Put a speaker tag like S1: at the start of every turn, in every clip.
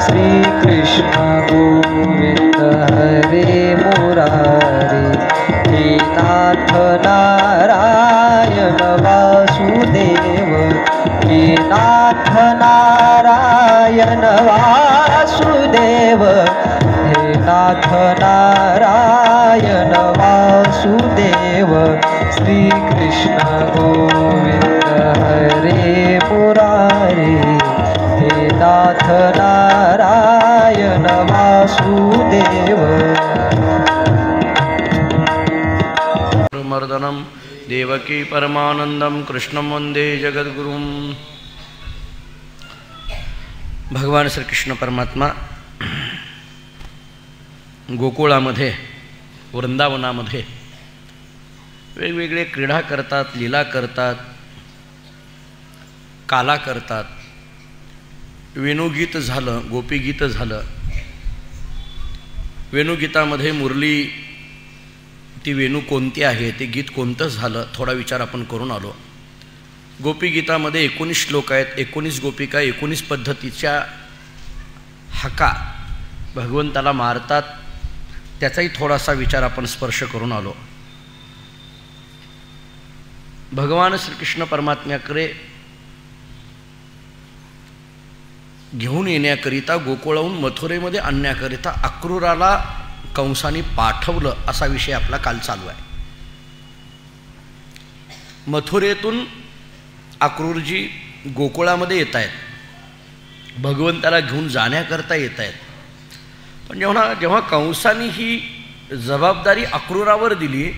S1: श्री कृष्ण गोविंद हरे मुरारी, हे नाथ नारायण वासुदेव, हे नाथ नारायण वासुदेव, हे नाथ नारायण वासुदेव, श्री कृष्ण गोविंद हरे मुरारी, हे नाथ नारायण वासुदेव।
S2: मर्दनम देवकी परमानंदम कृष्णं वंदे जगद्गुरुम। भगवान श्री कृष्ण परमात्मा गोकुळामध्ये वृंदावनामध्ये वेगवेगळे क्रीडा करतात, लीला करतात, काला करतात। वेणुगीत झालं, गोपीगीत झालं। वेणुगीतामध्ये मुरली ती वेणू कोणती आहे, ते गीत कोणतं झालं, थोडा विचार आपण करून आलो। गोपीगीतामध्ये 19 श्लोक आहेत, 19 गोपिका 19 पद्धतीच्या हाका भगवंताला मारतात, त्याचाही थोडासा विचार आपण स्पर्श करून आलो। भगवान श्रीकृष्ण परमात्म्याकडे घेऊन येण्याकरिता, गोकुळाहून मथुरेमध्ये आणण्याकरिता अक्रूराला कंसाने पाठवलं, असा विषय आपला काल चालू आहे। मथुरेतून अक्रूरजी गोकुळामध्ये येत आहेत, भगवंताला घेऊन जाण्याकरता येत आहेत। पण जेव्हा कंसाने ही जबाबदारी अक्रूरावर दिली,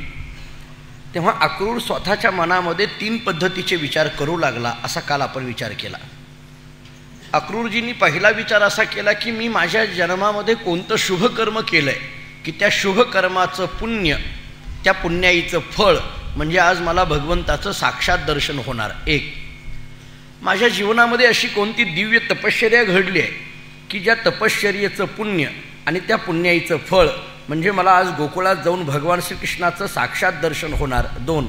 S2: तेव्हा अक्रूर स्वतःच्या मनामध्ये 3 पद्धतीचे विचार करू लागला, असा काल आपण विचार केला। अक्रूरजींनी पहिला विचार असा केला की मी माझ्या जन्मामध्ये कोणतं शुभ कर्म केलं आहे की त्या शुभ कर्माचं पुण्य, त्या पुण्याईचं फळ म्हणजे आज मला भगवंताचं साक्षात दर्शन होणार। एक, माझ्या जीवनामध्ये अशी कोणती दिव्य तपश्चर्या घडली आहे की ज्या तपश्चर्येचं पुण्य आणि त्या पुण्याईचं फळ म्हणजे मला आज गोकुळात जाऊन भगवान श्रीकृष्णाचं साक्षात दर्शन होणार। 2,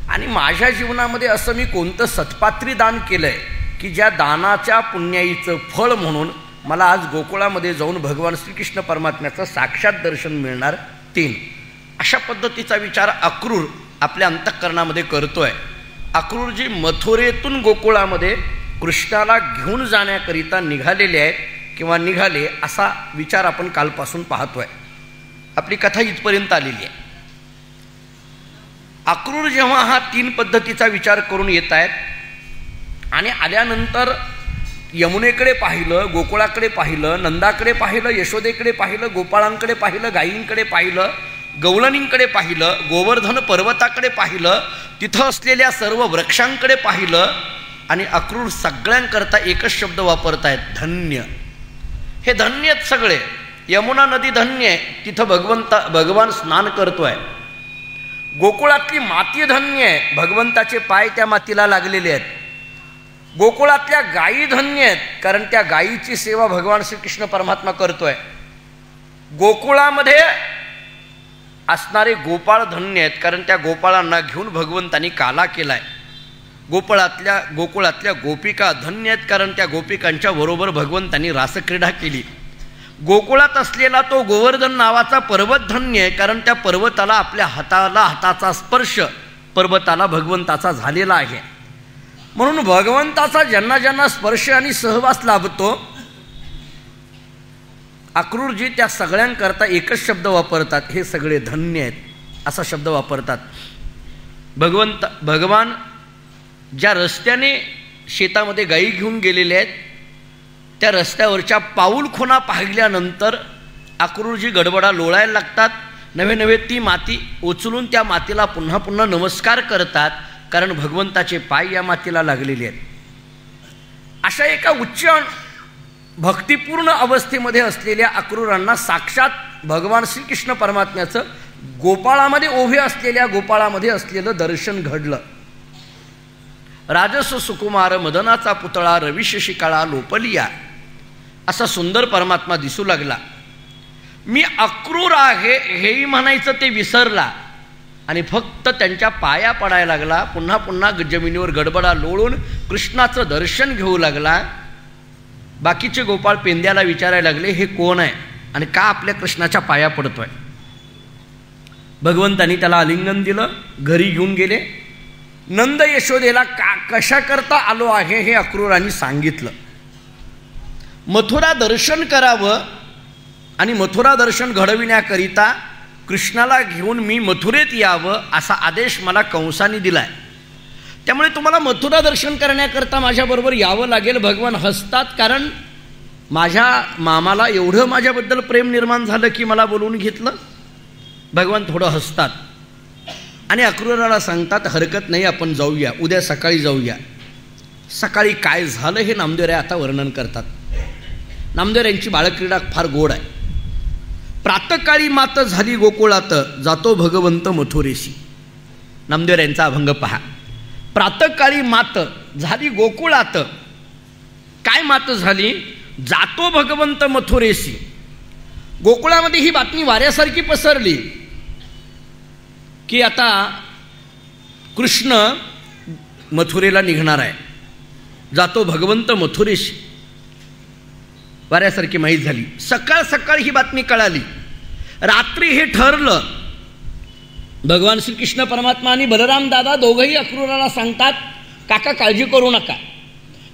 S2: आणि माझ्या जीवनामध्ये असं मी कोणतं सत्पात्री दान केलं आहे की ज्या दानाच्या पुण्याईचं फळ म्हणून मला आज गोकुळामध्ये जाऊन भगवान श्रीकृष्ण परमात्म्याचं साक्षात दर्शन मिळणार। 3, अशा पद्धतीचा विचार अक्रूर आपल्या अंतःकरणामध्ये करतोय। अक्रूरजी मथुरेतून गोकुळामध्ये कृष्णाला घेऊन जाण्याकरिता निघालेले आहेत किंवा निघाले, असा विचार आपण कालपासून पाहतोय। आपली कथा इथपर्यंत आलेली आहे। अक्रूर जेव्हा हा 3 पद्धतीचा विचार करून येत आहेत आणि आल्यानंतर यमुनेकडे पाहिलं, गोकुळाकडे पाहिलं, नंदाकडे पाहिलं, यशोदेकडे पाहिलं, गोपाळांकडे पाहिलं, गायींकडे पाहिलं, गवळणींकडे पाहिलं, गोवर्धन पर्वताकडे पाहिलं, तिथं असलेल्या सर्व वृक्षांकडे पाहिलं आणि अक्रूर सगळ्यांकरता एकच शब्द वापरतायत, धन्य। हे धन्य आहेत सगळे। यमुना नदी धन्य आहे, तिथं भगवान स्नान करतोय। गोकुळातली माती धन्य आहे, भगवंताचे पाय त्या मातीला लागलेले आहेत। गोकुळातल्या गायी धन्य आहेत, कारण त्या गायीची सेवा भगवान श्रीकृष्ण परमात्मा करतोय। गोकुळामध्ये असणारे गोपाळ धन्य आहेत, कारण त्या गोपाळांना घेऊन भगवंतांनी काला केलाय। गोकुळातल्या गोपिका धन्य आहेत, कारण त्या गोपिकांच्या बरोबर भगवंतांनी रासक्रीडा केली। गोकुळात असलेला तो गोवर्धन नावाचा पर्वत धन्य आहे, कारण त्या पर्वताला आपल्या हाताचा स्पर्श पर्वताला भगवंताचा झालेला आहे। म्हणून भगवंताचा ज्यांना ज्यांना स्पर्श आणि सहवास लाभतो, अक्रूरजी त्या सगळ्यांकरता एकच शब्द वापरतात, हे सगळे धन्य आहेत असा शब्द वापरतात। भगवान ज्या रस्त्याने शेतामध्ये गायी घेऊन गेलेले आहेत, त्या रस्त्यावरच्या पाऊलखुणा पाहिल्यानंतर अक्रूरजी गडबडा लोळायला लागतात। नवे नवे ती माती उचलून त्या मातीला पुन्हा पुन्हा नमस्कार करतात, कारण भगवंताचे पाय या मातीला लागलेले आहेत। अशा एका उच्च भक्तिपूर्ण अवस्थेमध्ये असलेल्या अक्रूरांना साक्षात भगवान श्रीकृष्ण परमात्म्याचं गोपाळामध्ये उभे असलेल्या गोपाळामध्ये असलेलं दर्शन घडलं। राजस सुकुमार मदनाचा पुतळा रविशशी काळा लोपलिया, असा सुंदर परमात्मा दिसू लागला। मी अक्रूर आहे हेही म्हणायचं ते विसरला आणि फक्त त्यांच्या पाया पडायला लागला। पुन्हा पुन्हा जमिनीवर गडबडा लोळून कृष्णाचं दर्शन घेऊ लागला। बाकीचे गोपाळ पेंद्याला विचारायला लागले, हे कोण आहे आणि का आपल्या कृष्णाच्या पाया पडतोय? भगवंतांनी त्याला आलिंगन दिलं, घरी घेऊन गेले. नंद यशोदेला कशा करता आलो आहे हे अक्रूरांनी सांगितलं. मथुरा दर्शन करावं आणि मथुरा दर्शन घडविण्याकरिता कृष्णाला घेऊन मी मथुरेत यावं असा आदेश मला कंसाने दिलाय. त्यामुळे तुम्हाला मथुरा दर्शन करण्याकरता माझ्याबरोबर यावं लागेल. भगवान हसतात, कारण माझ्या मामाला एवढं माझ्याबद्दल प्रेम निर्माण झालं की मला बोलवून घेतलं. भगवान थोडं हसतात आणि अक्रूराला सांगतात, हरकत नाही, आपण जाऊया, उद्या सकाळी जाऊया. सकाळी काय झालं हे नामदेवराय आता वर्णन करतात. नामदेवरायांची बाळक्रीडा फार गोड आहे. प्रातःकाळी मात झाली गोकुळात, जातो भगवंत मथुरेशी. नामदेवरायांचा अभंग पहा. प्रातःकाळी मात झाली गोकुळात, काय मात झाली? जातो भगवंत मथुरेशी. गोकुळामध्ये ही बातमी वाऱ्यासारखी पसरली की आता कृष्ण मथुरेला निघणार आहे, जातो भगवंत मथुरेशी. वाऱ्यासारखी माहीत झाली. सकाळ सकाळ ही बातमी कळाली. रात्री हे ठरलं. भगवान श्रीकृष्ण परमात्मा आणि बलराम दादा दोघंही अक्रूराला सांगतात, काका काळजी करू नका,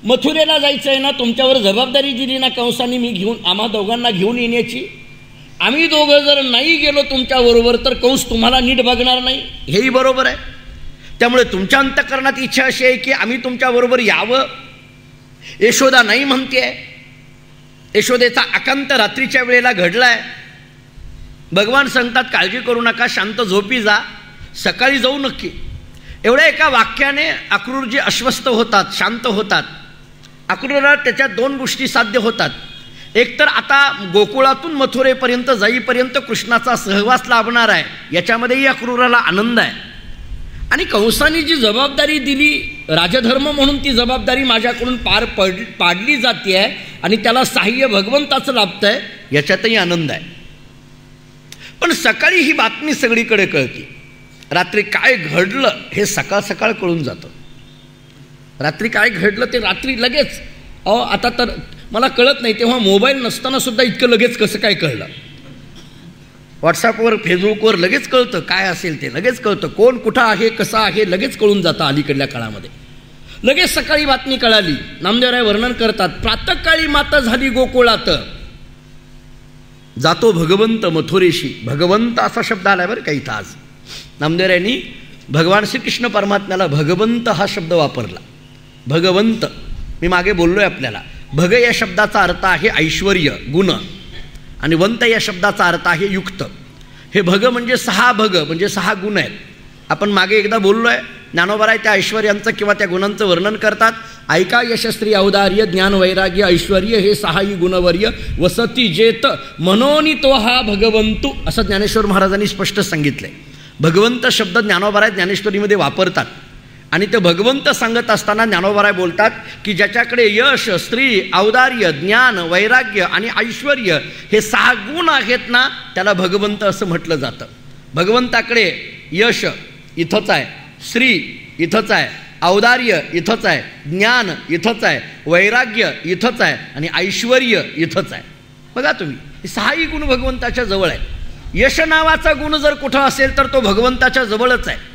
S2: मथुरेला जायचं आहे ना, तुमच्यावर जबाबदारी दिली ना कंसाने मी घेऊन, आम्हा दोघांना घेऊन येण्याची. आम्ही दोघं जर नाही गेलो तुमच्याबरोबर तर कंस तुम्हाला नीट बघणार नाही, हेही बरोबर आहे. त्यामुळे तुमच्या अंतःकरणात इच्छा अशी आहे की आम्ही तुमच्याबरोबर यावं. यशोदा नाही म्हणते. यशोदेचा आकांत रात्रीच्या वेळेला घडलाय. भगवान सांगतात, काळजी करू नका, शांत झोपी जा, सकाळी जाऊ नक्की. एवढ्या एका वाक्याने अक्रूरजी अस्वस्थ होतात, शांत होतात. अक्रूरला त्याच्या दोन गोष्टी साध्य होतात. एक तर आता गोकुळातून मथुरेपर्यंत जाईपर्यंत कृष्णाचा सहवास लाभणार आहे, याच्यामध्येही अक्रूराला आनंद आहे. आणि कंसाने जी जबाबदारी दिली राजधर्म म्हणून, ती जबाबदारी माझ्याकडून पाडली जाते आहे आणि त्याला साह्य भगवंताचं लाभतं आहे, याच्यातही आनंद आहे. पण सकाळी ही बातमी सगळीकडे कळते. रात्री काय घडलं हे सकाळ सकाळ कळून जातं. रात्री काय घडलं ते रात्री लगेच. आता तर मला कळत नाही, तेव्हा मोबाईल नसताना सुद्धा इतकं लगेच कसं काय कळलं? व्हॉट्सअपवर फेसबुकवर लगेच कळतं, काय असेल ते लगेच कळतं, कोण कुठं आहे कसं आहे लगेच कळून जातं अलीकडल्या काळामध्ये. लगेच सकाळी बातमी कळाली. नामदेवराय वर्णन करतात, प्रातःकाळी माता झाली गोकुळात, जातो भगवंत मथुरेशी. भगवंत असा शब्द आलाय बरं का इथं आज. नामदेवरायांनी भगवान श्रीकृष्ण परमात्म्याला भगवंत हा शब्द वापरला. भगवंत, मी मागे बोललोय आपल्याला, भग या शब्दाचा अर्थ आहे ऐश्वर्य, गुण, आणि वंत या शब्दाचा अर्थ आहे युक्त. हे भग म्हणजे सहा भग म्हणजे सहा गुण आहेत. आपण मागे एकदा बोललोय, ज्ञानोबराय त्या ऐश्वर्यांचं किंवा त्या गुणांचं वर्णन करतात. ऐका यशस्त्री औदार्य ज्ञान वैराग्य ऐश्वर्य हे सहाही गुणवर्य वसती जेत मनोनी तो हा भगवंतू, असं ज्ञानेश्वर महाराजांनी स्पष्ट सांगितलंय. भगवंत शब्द ज्ञानोबराय ज्ञानेश्वरीमध्ये वापरतात. आणि ते भगवंत सांगत असताना ज्ञानोबराय बोलतात की ज्याच्याकडे यश, स्त्री, औदार्य, ज्ञान, वैराग्य आणि ऐश्वर्य हे सहा गुण आहेत ना, त्याला भगवंत असं म्हटलं जातं. भगवंताकडे यश इथंच आहे, स्त्री इथंच आहे, औदार्य इथंच आहे, ज्ञान इथंच आहे, वैराग्य इथंच आहे आणि ऐश्वर्य इथंच आहे. बघा तुम्ही, हे सहाही गुण भगवंताच्या जवळ आहे. यश नावाचा गुण जर कुठं असेल तर तो भगवंताच्या जवळच आहे.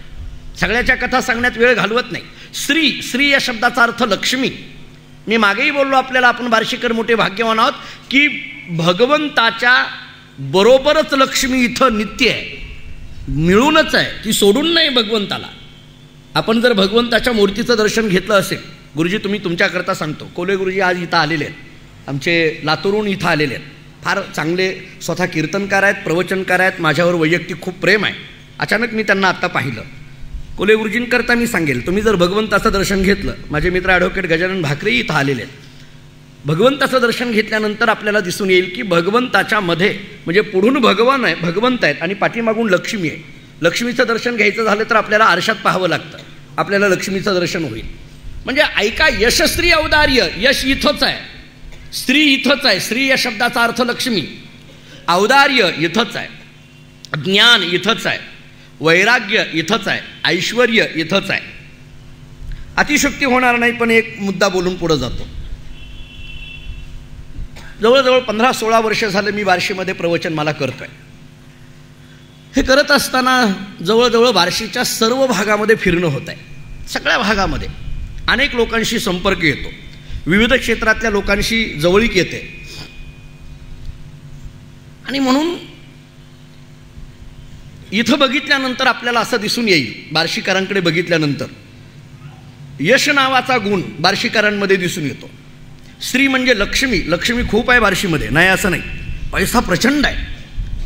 S2: सगळ्याच्या कथा सांगण्यात वेळ घालवत नाही. स्त्री, स्त्री या शब्दाचा अर्थ लक्ष्मी. मी मागेही बोललो आपल्याला, आपण बार्शीकर मोठे भाग्यवान आहोत की भगवंताच्या बरोबरच लक्ष्मी इथं नित्य आहे, मिळूनच आहे, ती सोडून नाही भगवंताला. आपण जर भगवंताच्या मूर्तीचं दर्शन घेतलं असेल, गुरुजी तुम्ही तुमच्याकरता सांगतो, कोले गुरुजी आज इथं आलेले आहेत, आमचे लातूरहून इथं आलेले आहेत, फार चांगले स्वतः कीर्तनकार आहेत, प्रवचनकार आहेत, माझ्यावर वैयक्तिक खूप प्रेम आहे. अचानक मी त्यांना आत्ता पाहिलं. कोले गुरुजींकरता मी सांगेल, तुम्ही जर भगवंताचं दर्शन घेतलं, माझे मित्र ॲडव्होकेट गजानन भाकरे इथं आलेले आहेत, भगवंताचं दर्शन घेतल्यानंतर आपल्याला दिसून येईल की भगवंताच्या मध्ये म्हणजे पुढून भगवान आहे, भगवंत आहेत आणि पाठीमागून लक्ष्मी आहे. लक्ष्मीचं दर्शन घ्यायचं झालं तर आपल्याला आरशात पाहावं लागतं, आपल्याला लक्ष्मीचं दर्शन होईल. म्हणजे ऐका, यश, स्त्री, औदार्य, यश इथंच आहे, स्त्री इथंच आहे, स्त्री या शब्दाचा अर्थ लक्ष्मी, औदार्य इथंच आहे, ज्ञान इथंच आहे, वैराग्य इथंच आहे, ऐश्वर्य इथंच आहे. अतिशक्ती होणार नाही, पण एक मुद्दा बोलून पुढे जातो. जवळजवळ 15-16 वर्ष झालं मी बार्शीमध्ये प्रवचन मला करतो आहे. हे करत असताना जवळजवळ बार्शीच्या सर्व भागामध्ये फिरणं होत आहे. सगळ्या भागामध्ये अनेक लोकांशी संपर्क येतो, विविध क्षेत्रातल्या लोकांशी जवळीक येते. आणि म्हणून इथं बघितल्यानंतर आपल्याला असं दिसून येईल, बार्शीकरांकडे बघितल्यानंतर यश नावाचा गुण बार्शीकरांमध्ये दिसून येतो. स्त्री म्हणजे लक्ष्मी, लक्ष्मी खूप आहे बार्शीमध्ये, नाही असं नाही. पैसा प्रचंड आहे,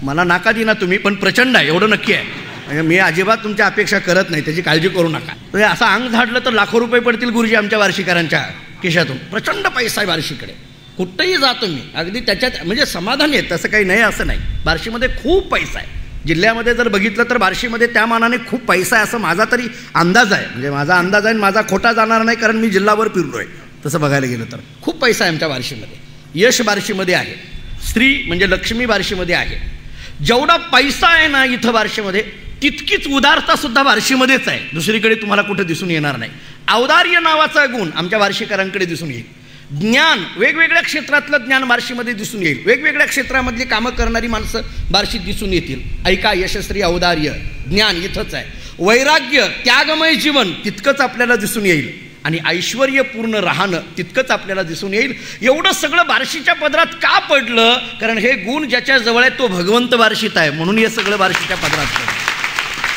S2: मला नाका दिना तुम्ही, पण प्रचंड आहे एवढं नक्की आहे. म्हणजे मी अजिबात तुमच्या अपेक्षा करत नाही, त्याची काळजी करू नका. म्हणजे असं अंग झाडलं तर लाखो रुपये पडतील गुरुजी आमच्या बार्शीकरांच्या खिशातून. प्रचंड पैसा आहे बार्शीकडे, कुठंही जातो मी अगदी त्याच्यात म्हणजे समाधान आहे, तसं काही नाही असं नाही. बार्शीमध्ये खूप पैसा आहे. जिल्ह्यामध्ये जर बघितलं तर बार्शीमध्ये त्या मानाने खूप पैसा आहे असं माझा तरी अंदाज आहे. म्हणजे माझा अंदाज आहे, माझा खोटा जाणार नाही, कारण मी जिल्हावर फिरलो आहे. तसं बघायला गेलं तर खूप पैसा आहे आमच्या बार्शीमध्ये. यश बार्शीमध्ये आहे, स्त्री म्हणजे लक्ष्मी बार्शीमध्ये आहे. जेवढा पैसा आहे ना इथं बार्शीमध्ये, तितकीच उदारता सुद्धा बार्शीमध्येच आहे, दुसरीकडे तुम्हाला कुठं दिसून येणार नाही. औदार्य नावाचा गुण आमच्या बार्शीकरांकडे दिसून येईल. ज्ञान, वेगवेगळ्या क्षेत्रातलं ज्ञान बार्शीमध्ये दिसून येईल. वेगवेगळ्या क्षेत्रामधली कामं करणारी माणसं बार्शीत दिसून येतील. ऐका, यशस्वी औदार्य ज्ञान इथंच आहे. वैराग्य, त्यागमय जीवन तितकंच आपल्याला दिसून येईल. आणि ऐश्वर्यपूर्ण राहणं तितकंच आपल्याला दिसून येईल. एवढं सगळं बार्शीच्या पदरात का पडलं? कारण हे गुण ज्याच्या जवळ आहे तो भगवंत बार्शीत आहे, म्हणून हे सगळं बार्शीच्या पदरात पडलं.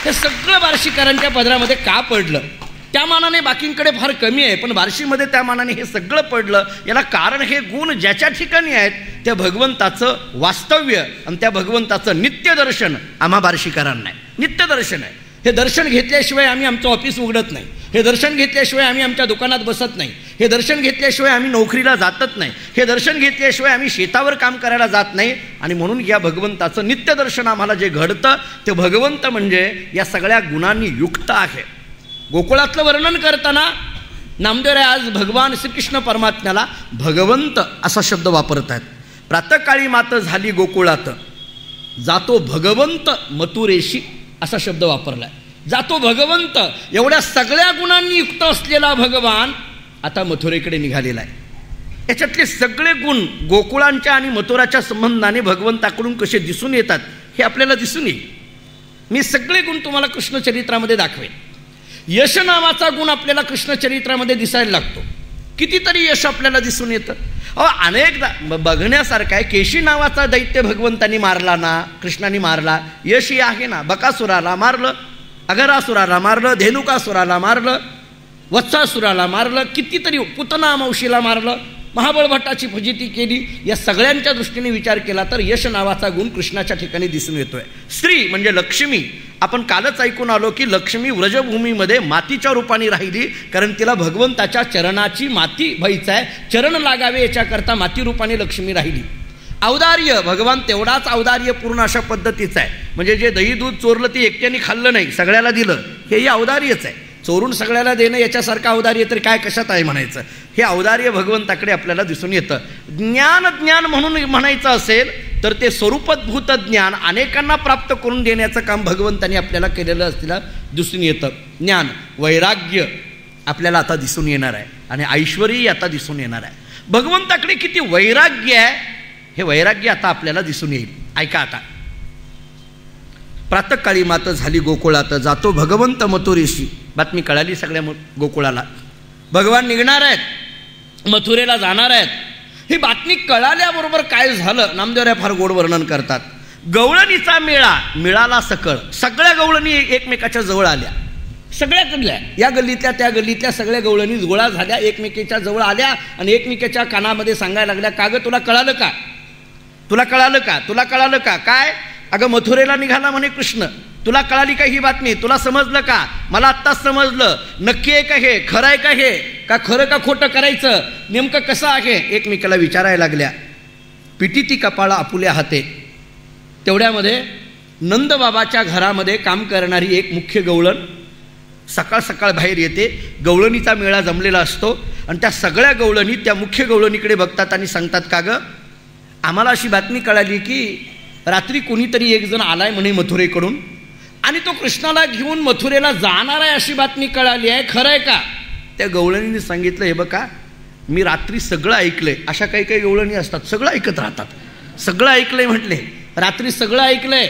S2: हे सगळं बार्शीकरांच्या पदरामध्ये का पडलं? त्या मानाने बाकींकडे फार कमी आहे, पण बार्शीमध्ये त्या मानाने हे सगळं पडलं. याला कारण हे गुण ज्याच्या ठिकाणी आहेत त्या भगवंताचं वास्तव्य आणि त्या भगवंताचं नित्यदर्शन आम्हा बार्शीकरांना आहे. नित्यदर्शन आहे. हे दर्शन घेतल्याशिवाय आम्ही आमचं ऑफिस उघडत नाही. हे दर्शन घेतल्याशिवाय आम्ही आमच्या दुकानात बसत नाही. हे दर्शन घेतल्याशिवाय आम्ही नोकरीला जातच नाही. हे दर्शन घेतल्याशिवाय आम्ही शेतावर काम करायला जात नाही. आणि म्हणून या भगवंताचं नित्यदर्शन आम्हाला जे घडतं ते भगवंत म्हणजे या सगळ्या गुणांनी युक्त आहे. गोकुळातलं वर्णन करताना नामदेवराय आज भगवान श्रीकृष्ण परमात्म्याला भगवंत असा शब्द वापरत आहेत. प्रातःकाळी मात झाली गोकुळात, जातो भगवंत मथुरेशी असा शब्द वापरलाय. जातो भगवंत, एवढ्या सगळ्या गुणांनी युक्त असलेला भगवान आता मथुरेकडे निघालेला आहे. याच्यातले सगळे गुण गोकुळांच्या आणि मथुराच्या संबंधाने भगवंताकडून कसे दिसून येतात हे आपल्याला दिसून येईल. मी सगळे गुण तुम्हाला कृष्णचरित्रामध्ये दाखवेन. यश नावाचा गुण आपल्याला कृष्णचरित्रामध्ये दिसायला लागतो. कितीतरी यश आपल्याला दिसून येतं. अनेकदा बघण्यासारखं आहे. केशी नावाचा दैत्य भगवंतानी मारला ना, कृष्णाने मारला. यश ही आहे ना, बकासुराला मारलं, अघरासुराला मारलं, धेनुकासुराला मारलं, वत्सासुराला मारलं, कितीतरी पुतना मावशीला मारलं, महाबळ भट्टाची फजिती केली. या सगळ्यांच्या दृष्टीने विचार केला तर यश नावाचा गुण कृष्णाच्या ठिकाणी दिसून येतोय. स्त्री म्हणजे लक्ष्मी, आपण कालच ऐकून आलो की लक्ष्मी व्रजभूमीमध्ये मातीच्या रूपाने राहिली, कारण तिला भगवंताच्या चरणाची माती व्हायचं आहे, चरण लागावे याच्याकरता माती रूपाने लक्ष्मी राहिली. औदार्य, भगवान तेवढाच औदार्यपूर्ण अशा पद्धतीचं आहे. म्हणजे जे दही दूध चोरलं ते एकट्याने खाल्लं नाही, सगळ्याला दिलं, हेही औदार्यच आहे. चोरून सगळ्याला देणं याच्यासारखं औदार्य तर काय कशात आहे म्हणायचं. हे औदार्य भगवंताकडे आपल्याला दिसून येतं. ज्ञान, ज्ञान म्हणून म्हणायचं असेल तर ते स्वरूपभूत ज्ञान अनेकांना प्राप्त करून देण्याचं काम भगवंतांनी आपल्याला केलेलं असलेलं दिसून येतं. ज्ञान, वैराग्य आपल्याला आता दिसून येणार आहे आणि ऐश्वर्य आता दिसून येणार आहे. भगवंताकडे किती वैराग्य आहे हे वैराग्य आता आपल्याला दिसून येईल. ऐका आता, प्रातःकाळी मात झाली गोकुळात, जातो भगवंत मथुरेशी. बातमी कळाली सगळ्या गोकुळाला, भगवान निघणार आहेत, मथुरेला जाणार आहेत. ही बातमी कळाल्याबरोबर काय झालं नामदेवराय फार गोड वर्णन करतात. गवळणीचा मेळा मिळाला सकळ. सगळ्या गवळणी एकमेकाच्या जवळ आल्या, सगळ्याकडल्या, या गल्लीतल्या त्या गल्लीतल्या सगळ्या गवळणी गोळा झाल्या, एकमेकीच्या जवळ आल्या आणि एकमेकीच्या कानामध्ये सांगायला लागल्या, का ग तुला कळालं का, तुला कळालं का, तुला कळालं का. काय, अगं मथुरेला निघाला म्हणे कृष्ण, तुला कळाली का ही बातमी, तुला समजलं का, मला आत्ताच समजलं, नक्की आहे का हे, खरं आहे का हे, का खरं का खोटं करायचं, नेमकं कसं आहे, एकमेकाला विचारायला लागल्या. पिटी ती कपाळा आपुल्या हाते. तेवढ्यामध्ये नंदबाबाच्या घरामध्ये काम करणारी एक मुख्य गवळण सकाळ सकाळ बाहेर येते. गवळणीचा मेळा जमलेला असतो आणि त्या सगळ्या गवळणी त्या मुख्य गवळणीकडे बघतात आणि सांगतात, का ग आम्हाला अशी बातमी कळाली की रात्री कोणीतरी एक जण आलाय म्हणे मथुरेकडून आणि तो कृष्णाला घेऊन मथुरेला जाणार आहे अशी बातमी कळाली आहे, खरं आहे का. त्या गवळणीने सांगितलं, हे बघा मी रात्री सगळं ऐकलंय. अशा काही काही गवळणी असतात, सगळं ऐकत राहतात. सगळं ऐकलंय म्हटले, रात्री सगळं ऐकलंय.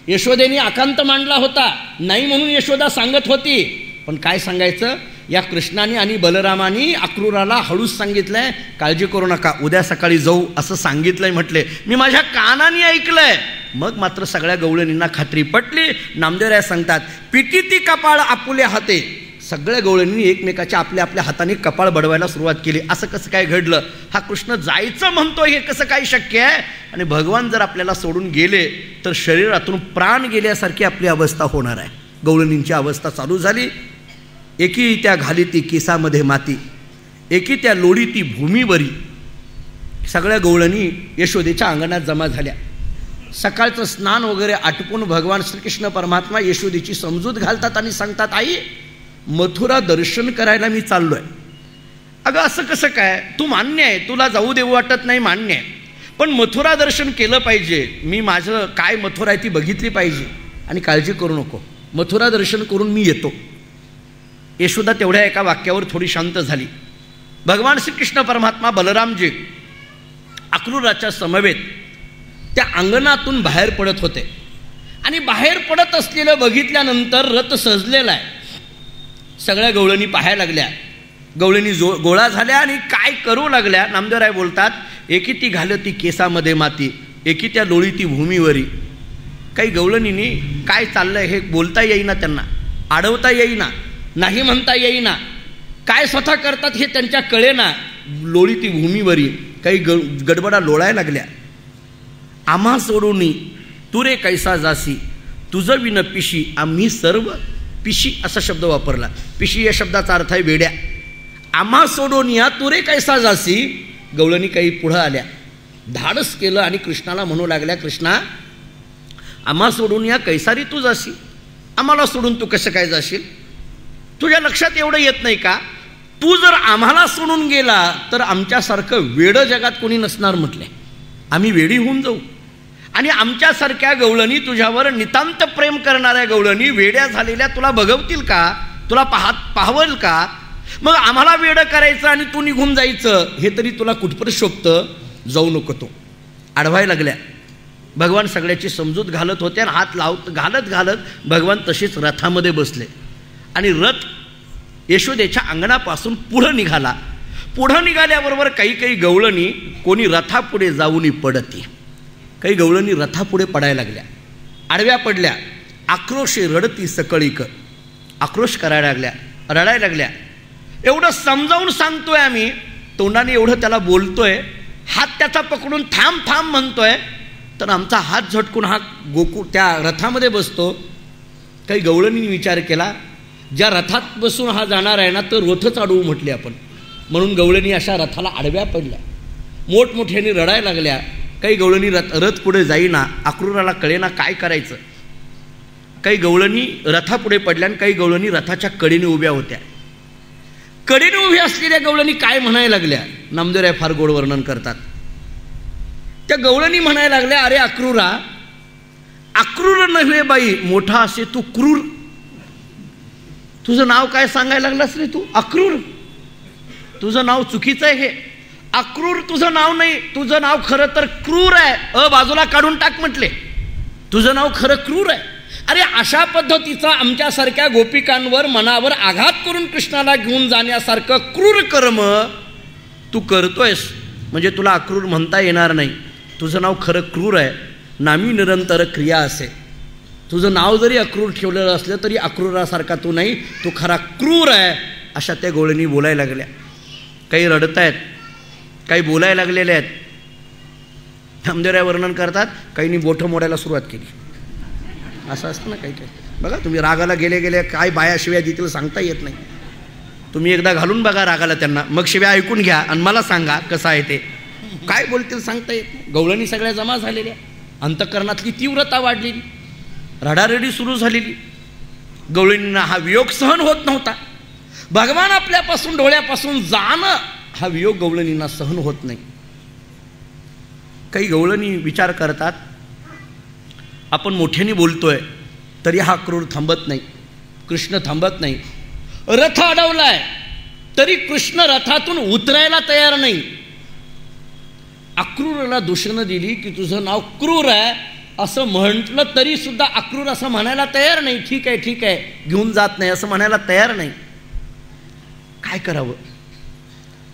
S2: यशोदेनी आकांत मांडला होता, नाही म्हणून यशोदा सांगत होती. पण काय सांगायचं, या कृष्णाने आणि बलरामानी अक्रूराला हळूच सांगितलंय, काळजी करू नका, उद्या सकाळी जाऊ असं सांगितलंय म्हटले. मी माझ्या कानाने ऐकलंय. मग मात्र सगळ्या गवळणींना खात्री पटली. नामदेवराय सांगतात, पिटी ती कपाळ आपुल्या हाते. सगळ्या गवळणींनी एकमेकाच्या आपल्या आपल्या हाताने कपाळ बडवायला सुरुवात केली. असं कसं काय घडलं? हा कृष्ण जायचं म्हणतोय, हे कसं काय शक्य आहे? आणि भगवान जर आपल्याला सोडून गेले तर शरीरातून प्राण गेल्यासारखी आपली अवस्था होणार आहे. गवळणींची अवस्था चालू झाली. एकी त्या घाली ती केसामध्ये माती, एकी त्या लोडी ती भूमीवरी. सगळ्या गवळणी यशोदेच्या अंगणात जमा झाल्या. सकाळचं स्नान वगैरे आटपून भगवान श्रीकृष्ण परमात्मा यशोदेची समजूत घालतात आणि सांगतात, आई मथुरा दर्शन करायला मी चाललोय. अगं असं कसं काय? तू मान्य आहे, तुला जाऊ देऊ वाटत नाही, मान्य आहे, पण मथुरा दर्शन केलं पाहिजे. मी माझं काय मथुरा आहे ती बघितली पाहिजे. आणि काळजी करू नको, मथुरा दर्शन करून मी येतो. यशोदा तेवढ्या एका वाक्यावर थोडी शांत झाली. भगवान श्रीकृष्ण परमात्मा बलरामजी अक्रूराच्या समवेत त्या अंगणातून बाहेर पडत होते. आणि बाहेर पडत असलेलं बघितल्यानंतर रथ सजलेला आहे. सगळ्या गवळणी पाहायला लागल्या. गवळणी गोळा झाल्या आणि काय करू लागल्या. नामदेवराय बोलतात, एकी ती घालती केसामध्ये माती, एकी त्या लोळी ती भूमीवरी. काही गवळणींनी काय चाललंय हे बोलता येईना, त्यांना अडवता येईना, नाही म्हणता येईना, काय स्वतः करतात हे त्यांच्या कळेना. लोळी ती भूमीवरी. काही गडबडा लोळायला लागल्या. आम्हा सोडून तू रे कैसा जासी, तुझं विन पिशी आम्ही सर्व. पिशी असा शब्द वापरला. पिशी या शब्दाचा अर्थ आहे वेड्या. आम्हा सोडून या तू रे कैसा जासी. गवळणी काही पुढं आल्या, धाडस केलं आणि कृष्णाला म्हणू लागल्या, कृष्णा आम्हा सोडून या कैसारी तू जाशी. आम्हाला सोडून तू कसं काय जाशील? तुझ्या लक्षात एवढं येत नाही का? तू जर आम्हाला सोडून गेला तर आमच्यासारखं वेडं जगात कोणी नसणार म्हटले. आम्ही वेडी होऊन जाऊ. आणि आमच्यासारख्या गवळणी, तुझ्यावर नितांत प्रेम करणाऱ्या गवळणी वेड्या झालेल्या तुला बघवतील का? तुला पाहवल का? मग आम्हाला वेडं करायचं आणि तू निघून जायचं, हे तरी तुला कुठपर्यंत शोभतं? जाऊ नको. तो आडवायला लागल्या. भगवान सगळ्याची समजूत घालत होते आणि हात घालत घालत भगवान तशीच रथामध्ये बसले. आणि रथ यशोदेच्या अंगणापासून पुढं निघाला. पुढं निघाल्याबरोबर काही काही गवळणी कोणी रथापुढे जाऊन पडती. काही गवळणी रथापुढे पडायला लागल्या, आडव्या पडल्या. आक्रोशे रडती सकळीक. आक्रोश करायला लागल्या, रडायला लागल्या. एवढं समजावून सांगतोय आम्ही, तोंडाने एवढं त्याला बोलतोय, हात त्याचा पकडून थांब थांब म्हणतोय, तर आमचा हात झटकून हा गोकुळ त्या रथामध्ये बसतो. काही गवळणींनी विचार केला, ज्या रथात बसून हा जाणार आहे ना, तर रथच अडवू म्हटले आपण. म्हणून गवळणी अशा रथाला आडव्या पडल्या, मोठमोठ्याने रडायला लागल्या. काही गवळणी रथ पुढे जाईना, अक्रूराला कळेना काय करायचं. काही गवळणी रथापुढे पडल्या आणि काही गवळणी रथाच्या कडेने उभ्या होत्या. कडेने उभ्या असलेल्या गवळणी काय म्हणायला लागल्या, नामदेवराय फार गोड वर्णन करतात. त्या गवळणी म्हणायला लागल्या, अरे अक्रूरा, अक्रूर नव्हे बाई, मोठा असे तू क्रूर. तुझं नाव काय सांगायला लागलास रे तू? अक्रूर. तुझं नाव चुकीचं आहे. हे अक्रूर तुझं नाव नाही, तुझं नाव खरं तर क्रूर आहे. बाजूला काढून टाक म्हटले. तुझं नाव खरं क्रूर आहे. अरे अशा पद्धतीचा आमच्यासारख्या गोपिकांवर मनावर आघात करून कृष्णाला घेऊन जाण्यासारखं क्रूर कर्म तू करतोयस, म्हणजे तुला अक्रूर म्हणता येणार नाही. तुझं नाव खरं क्रूर आहे. नामी निरंतर क्रिया असे. तुझं नाव जरी अक्रूर ठेवलेलं असलं तरी अक्रूरासारखा तू नाही, तू खरा क्रूर आहे. अशा त्या गवळणी बोलायला लागल्या. काही रडतायत, काही बोलायला लागलेल्या आहेत. नामदेवराय वर्णन करतात, काहींनी बोटं मोडायला सुरुवात केली. असं असतं ना काही काही. बघा तुम्ही रागाला गेले गेले काय बाया शिव्या देतील सांगता येत नाही. तुम्ही एकदा घालून बघा रागाला त्यांना, मग शिव्या ऐकून घ्या आणि मला सांगा कसं आहे ते. काय बोलतील सांगता येत नाही. गवळणी सगळ्या जमा झालेल्या, अंतःकरणातली तीव्रता वाढलेली, रडारडी सुरू झालेली. गवळणींना हा वियोग सहन होत नव्हता. भगवान आपल्यापासून डोळ्यापासून जाणं हा वियोग गवळणींना सहन होत नाही. काही गवळणी विचार करतात, आपण मोठ्याने बोलतोय तरी हा क्रूर थांबत नाही, कृष्ण थांबत नाही. रथ अडवलाय, तरी कृष्ण रथातून उतरायला तयार नाही. अक्रूरला दूषणं दिली की तुझं नाव क्रूर आहे असं म्हटलं तरी सुद्धा अक्रूर असं म्हणायला तयार नाही. ठीक आहे ठीक आहे, घेऊन जात नाही असं म्हणायला तयार नाही. काय करावं?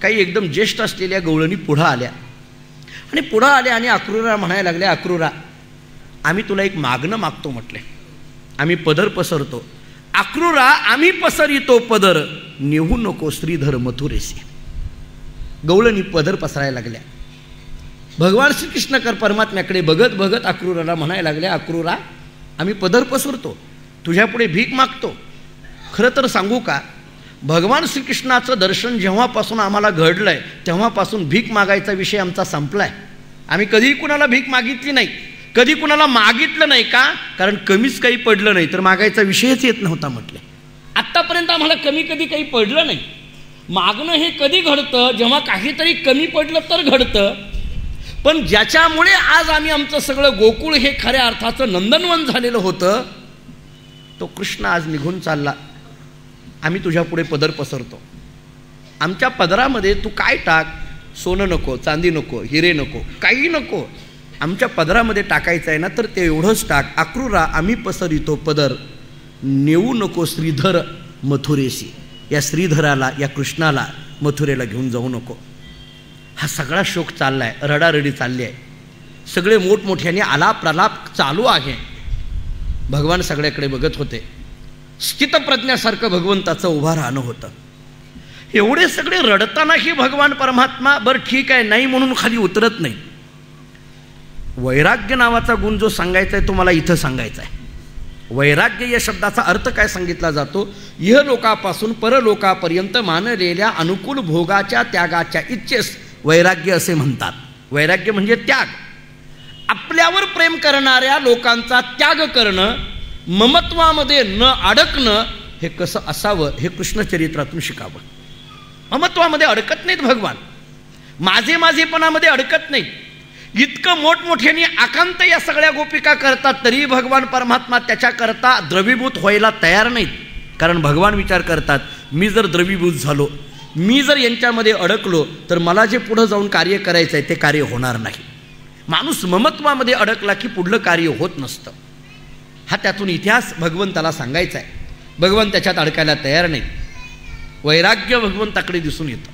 S2: काही एकदम ज्येष्ठ असलेल्या गवळणी पुढं आल्या आणि अक्रूरा म्हणायला लागल्या, अक्रूरा आम्ही तुला एक मागणं मागतो म्हटले, आम्ही पदर पसरतो. अक्रूरा आम्ही पसरितो पदर, नेहू नको श्रीधर मथुरेसी. गवळणी पदर पसरायला लागल्या. भगवान श्रीकृष्ण परमात्म्याकडे बघत बघत अक्रूराला म्हणायला लागल्या, अक्रूरा आम्ही पदर पसरतो, तुझ्यापुढे भीक मागतो. खरं तर सांगू का, भगवान श्रीकृष्णाचं दर्शन जेव्हापासून आम्हाला घडलंय तेव्हापासून भीक मागायचा विषय आमचा संपलाय. आम्ही कधीही कुणाला भीक मागितली नाही, कधी कुणाला मागितलं नाही. का? कारण कमीच काही पडलं नाही तर मागायचा विषयच येत नव्हता म्हटले. आत्तापर्यंत आम्हाला कमी कधी काही पडलं नाही. मागणं हे कधी घडतं? जेव्हा काहीतरी कमी पडलं तर घडतं. पण ज्याच्यामुळे आज आम्ही आमचं सगळं गोकुळ हे खऱ्या अर्थाचं नंदनवन झालेलं होतं, तो कृष्ण आज निघून चालला. आम्ही तुझ्या पुढे पदर पसरतो. आमच्या पदरामध्ये तू काय टाक, सोनं नको, चांदी नको, हिरे नको, काही नको. आमच्या पदरामध्ये टाकायचं आहे ना तर ते एवढंच टाक. अक्रूरा आम्ही पसरितो पदर, नेऊ नको श्रीधर मथुरेसी. या श्रीधराला, या कृष्णाला मथुरेला घेऊन जाऊ नको. हा सगळा शोक चाललाय, रडारडी चालली आहे. सगळे मोठमोठ्याने आलाप प्रलाप चालू आहे. भगवान सगळ्याकडे बघत होते. स्थितप्रज्ञासारखं भगवंताचं उभा राहणं होतं. एवढे सगळे रडतानाही भगवान परमात्मा बरं ठीक आहे नाही म्हणून खाली उतरत नाही. वैराग्य नावाचा गुण जो सांगायचा आहे तो मला इथं सांगायचा आहे. वैराग्य या शब्दाचा अर्थ काय सांगितला जातो? इहलोकापासून परलोकापर्यंत मानलेल्या अनुकूल भोगाच्या त्यागाच्या इच्छेस वैराग्य असे म्हणतात. वैराग्य म्हणजे त्याग. आपल्यावर प्रेम करणाऱ्या लोकांचा त्याग करणं, ममत्वामध्ये न अडकणं हे कसं असावं हे कृष्णचरित्रातून शिकावं. ममत्वामध्ये अडकत नाहीत भगवान, माझेपणामध्ये अडकत नाहीत. इतकं मोठमोठ्याने आकांत या सगळ्या गोपिका करतात तरी भगवान परमात्मा त्याच्याकरता द्रवीभूत व्हायला तयार नाहीत. कारण भगवान विचार करतात, मी जर द्रवीभूत झालो, मी जर यांच्यामध्ये अडकलो तर मला जे पुढं जाऊन कार्य करायचं आहे ते कार्य होणार नाही. माणूस ममत्वामध्ये अडकला की पुढलं कार्य होत नसतं. हा त्यातून इतिहास भगवंताला सांगायचा आहे. भगवान त्याच्यात अडकायला तयार नाहीत. वैराग्य भगवंताकडे दिसून येतं.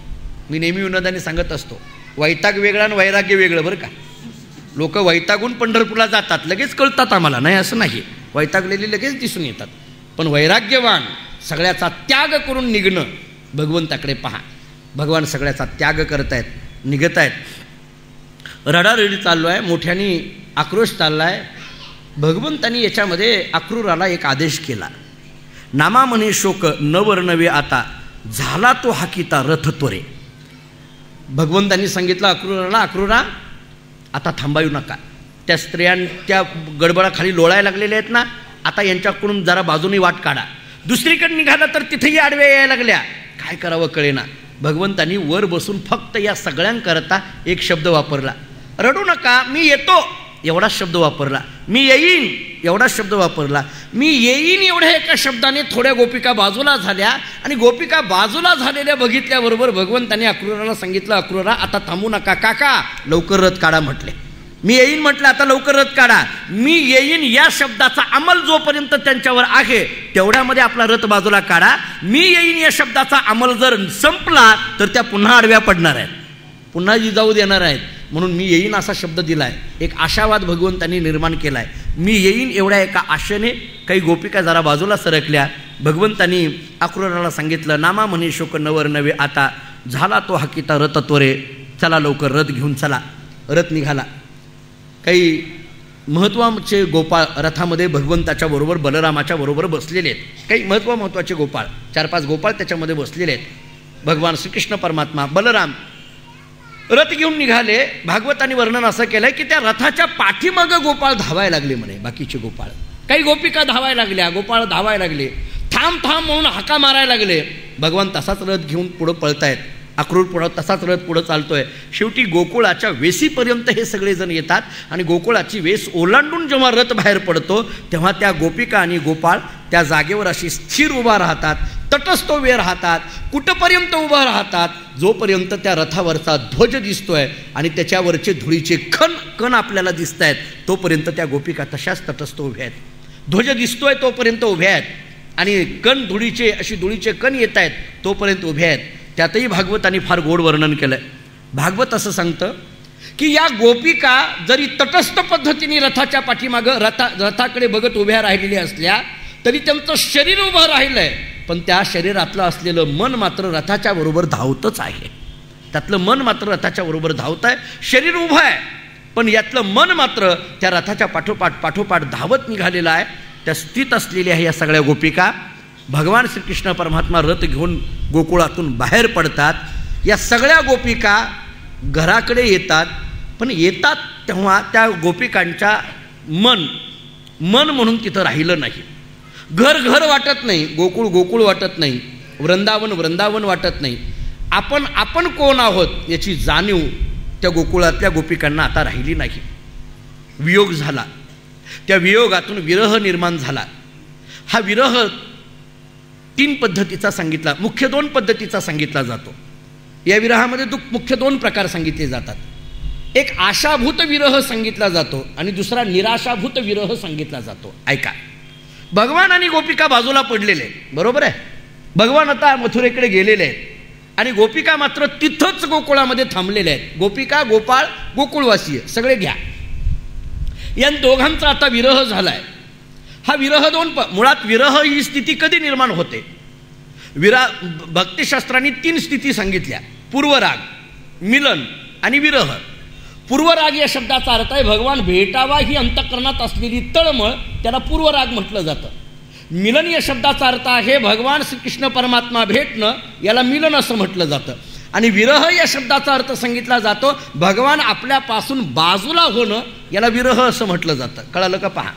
S2: मी नेहमी विनोदाने सांगत असतो, वैताग वेगळा आणि वैराग्य वेगळं बरं का. लोक वैतागून पंढरपूरला जातात, लगेच कळतात आम्हाला, नाही असं नाही. वैतागलेले लगेच दिसून येतात. पण वैराग्यवान सगळ्याचा त्याग करून निघणं, भगवंताकडे पहा. भगवान सगळ्याचा त्याग करतायत, निघत आहेत. रडारडी चाललो आहे, मोठ्याने आक्रोश चालला आहे. भगवंतांनी याच्यामध्ये अक्रूराला एक आदेश केला. नामा म्हणे शोक न वर्णवे आता, झाला तो हाकिता रथ त्वरे. भगवंतांनी सांगितलं अक्रूराला, अक्रूरा आता थांबायू नका. त्या स्त्रियांच्या गडबडाखाली लोळायला लागलेल्या आहेत ना, आता यांच्याकडून जरा बाजूनी वाट काढा. दुसरीकडे निघाला तर तिथेही आडव्या यायला लागल्या. काय करावं कळेना. भगवंतांनी वर बसून फक्त या सगळ्यांकरता एक शब्द वापरला, रडू नका मी येतो एवढाच शब्द वापरला. मी येईन एवढाच शब्द वापरला. मी येईन एवढ्या एका शब्दाने थोड्या गोपिका बाजूला झाल्या आणि गोपिका बाजूला झालेल्या बघितल्याबरोबर भगवंतांनी अक्रूराला सांगितलं, अक्रूरा आता थांबू नका, काका लवकर रथ काढा म्हटले. मी येईन म्हटलं, आता लवकर रथ काढा. मी येईन या शब्दाचा अंमल जोपर्यंत त्यांच्यावर आहे तेवढ्यामध्ये आपला रथ बाजूला काढा. मी येईन या शब्दाचा अंमल जर संपला तर त्या पुन्हा आडव्या पडणार आहेत, पुन्हा जिजाऊ देणार आहेत. म्हणून मी येईन असा शब्द दिलाय. एक आशावाद भगवंतांनी निर्माण केलाय. मी येईन एवढ्या एका आशेने काही गोपिका जरा बाजूला सरकल्या. भगवंतांनी अक्रूराला सांगितलं, नामा म्हणे शोक नवर नवे आता, झाला तो हाकिता रथ त्वरे. चला लवकर रथ घेऊन चला. रथ निघाला. काही महत्त्वाचे गोपाळ रथामध्ये भगवंताच्या बरोबर बलरामाच्या बरोबर बसलेले आहेत. काही महत्त्वाचे गोपाळ, 4-5 गोपाळ त्याच्यामध्ये बसलेले आहेत. भगवान श्रीकृष्ण परमात्मा, बलराम रथ घेऊन निघाले. भागवतांनी वर्णन असं केलंय की त्या रथाच्या पाठीमागं गोपाळ धावायला लागले म्हणे. बाकीचे गोपाळ, काही गोपिका धावायला लागल्या, गोपाळ धावायला लागले. थांब थांब म्हणून हाका मारायला लागले. भगवान तसाच रथ घेऊन पुढं पळतायत. अक्रूर पुढं तसाच रथ पुढं चालतोय. शेवटी गोकुळाच्या वेशीपर्यंत हे सगळेजण येतात आणि गोकुळाची वेस ओलांडून जेव्हा रथ बाहेर पडतो तेव्हा त्या गोपिका आणि गोपाळ त्या जागेवर अशी स्थिर उभा राहतात. तटस्थ उभे राहतात. कुठपर्यंत उभं राहतात? जोपर्यंत त्या रथावरचा ध्वज दिसतोय आणि त्याच्यावरचे धुळीचे कण आपल्याला दिसत आहेत, तोपर्यंत त्या गोपिका तशाच तटस्थ उभ्या आहेत. ध्वज दिसतोय तोपर्यंत उभ्या आहेत आणि धुळीचे अशी धुळीचे कण येत आहेत तोपर्यंत उभ्या आहेत. त्यातही भागवतांनी फार गोड वर्णन केलंय. भागवत असं सांगतं की या गोपिका जरी तटस्थ पद्धतीने रथाच्या पाठीमागं रथाकडे बघत उभ्या राहिलेल्या असल्या तरी त्यांचं शरीर उभं राहिलंय, पण त्या शरीरातलं असलेलं मन मात्र रथाच्या बरोबर धावतच आहे. त्यातलं मन मात्र रथाच्या बरोबर धावत आहे. शरीर उभं आहे पण यातलं मन मात्र त्या रथाच्या पाठोपाठ धावत निघालेलं आहे. त्या स्थित असलेल्या ह्या सगळ्या गोपिका भगवान श्रीकृष्ण परमात्मा रथ घेऊन गोकुळातून बाहेर पडतात. या सगळ्या गोपिका घराकडे येतात, पण येतात तेव्हा त्या गोपिकांच्या मन म्हणून तिथं राहिलं नाही. घर वाटत नाही, गोकुळ वाटत नाही, वृंदावन वाटत नाही. आपण कोण आहोत याची जाणीव त्या गोकुळातल्या गोपिकांना आता राहिली नाही. वियोग झाला. त्या वियोगातून विरह निर्माण झाला. हा विरह 3 पद्धतीचा सांगितला, मुख्य 2 पद्धतीचा सांगितला जातो. या विरहामध्ये मुख्य 2 प्रकार सांगितले जातात. एक आशाभूत विरह सांगितला जातो आणि दुसरा निराशाभूत विरह सांगितला जातो. ऐका, भगवान आणि गोपिका बाजूला पडलेले, बरोबर आहे. भगवान आता मथुरेकडे गेलेले आहेत आणि गोपिका मात्र तिथंच गोकुळामध्ये थांबलेले आहेत. गोपिका, गोपाळ, गोकुळवासीय सगळे घ्या. या दोघांचा आता विरह झालाय. हा विरह 2 मुळात विरह ही स्थिती कधी निर्माण होते? भक्तिशास्त्रांनी 3 स्थिती सांगितल्या: पूर्वराग, मिलन आणि विरह. पूर्वराग या शब्दाचा अर्थ आहे भगवान भेटावा ही अंतःकरणात असलेली तळमळ, त्याला पूर्वराग म्हटलं जातं. मिलन या शब्दाचा अर्थ आहे भगवान श्रीकृष्ण परमात्मा भेटणं, याला मिलन असं म्हटलं जातं. आणि विरह या शब्दाचा अर्थ सांगितला जातो भगवान आपल्यापासून बाजूला होणं, याला विरह असं म्हटलं जातं. कळालं का? पहा,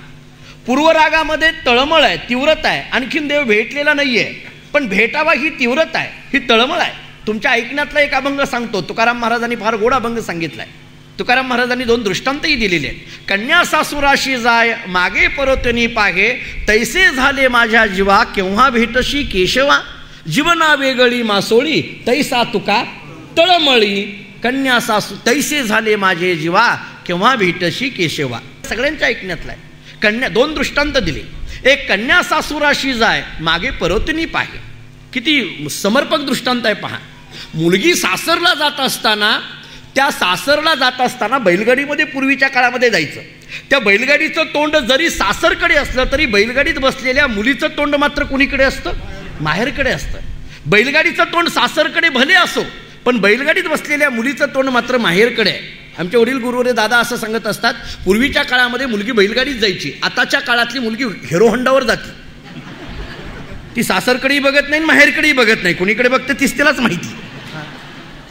S2: पूर्वरागामध्ये तळमळ आहे, तीव्रता आहे. आणखीन देव भेटलेला नाहीये, पण भेटावा ही तीव्रता आहे, ही तळमळ आहे. तुमच्या ऐकण्यातला एक अभंग सांगतो. तुकाराम महाराजांनी फार गोड अभंग सांगितलाय. तुकाराम महाराजांनी 2 दृष्टांतही दिलेले आहेत. कन्या सासुराशी जाय मागे परतनी पाहे, तैसे झाले माझ्या जीवा केव्हा भेटशी केशवा. जीवना वेगळी मासोळी तैसा तुका तळमळी, कन्या सासू तैसे झाले माझे जीवा केव्हा भेटशी केशवा. सगळ्यांच्या ऐकण्यातला आहे. 2 दृष्टांत दिले. एक, कन्या सासुराशी जाय मागे परतनी पाहे. किती समर्पक दृष्टांत आहे पहा. मुलगी सासरला जात असताना, त्या सासरला जात असताना बैलगाडीमध्ये पूर्वीच्या काळामध्ये जायचं. त्या बैलगाडीचं तोंड जरी सासरकडे असलं तरी बैलगाडीत बसलेल्या मुलीचं तोंड मात्र कुणीकडे असतं? माहेरकडे असतं. बैलगाडीचं तोंड सासरकडे भले असो, पण बैलगाडीत बसलेल्या मुलीचं तोंड मात्र माहेरकडे आहे. आमचे वडील गुरुवरे दादा असं सांगत असतात, पूर्वीच्या काळामध्ये मुलगी बैलगाडीत जायची, आताच्या काळातली मुलगी हिरो होंडावर जाते. ती सासरकडेही बघत नाही, माहेरकडेही बघत नाही, कुणीकडे बघते तीच तिलाच माहिती.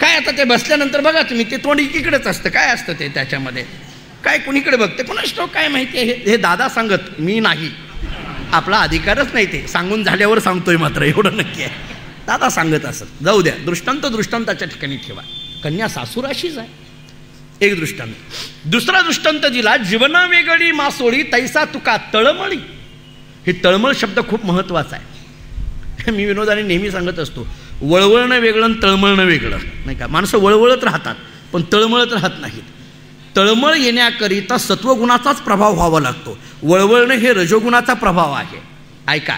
S2: काय आता ते बसल्यानंतर बघा तुम्ही, ते तोंड एकीकडेच असतं. काय असतं ते त्याच्यामध्ये? काय कुणीकडे बघते कोणाच ठाऊक, काय माहिती आहे. हे दादा सांगत, मी नाही, आपला अधिकारच नाही. ते सांगून झाल्यावर सांगतोय मात्र, एवढं नक्की आहे. दादा सांगत असत. जाऊ द्या, दृष्टांताच्या ठिकाणी ठेवा. कन्या सासुराशीच आहे, एक दृष्टांत. दुसरा दृष्टांत दिला, जीवना वेगळी मासोळी तैसा तुका तळमळी. हे तळमळ शब्द खूप महत्वाचा आहे. मी विनोदाने नेहमी सांगत असतो, वळवळणं वेगळं आणि तळमळणं वेगळं, नाही का? माणसं वळवळत राहतात पण तळमळत राहत नाहीत. तळमळ येण्याकरिता सत्वगुणाचाच प्रभाव व्हावा लागतो. वळवळणं हे रजोगुणाचा प्रभाव आहे. ऐका,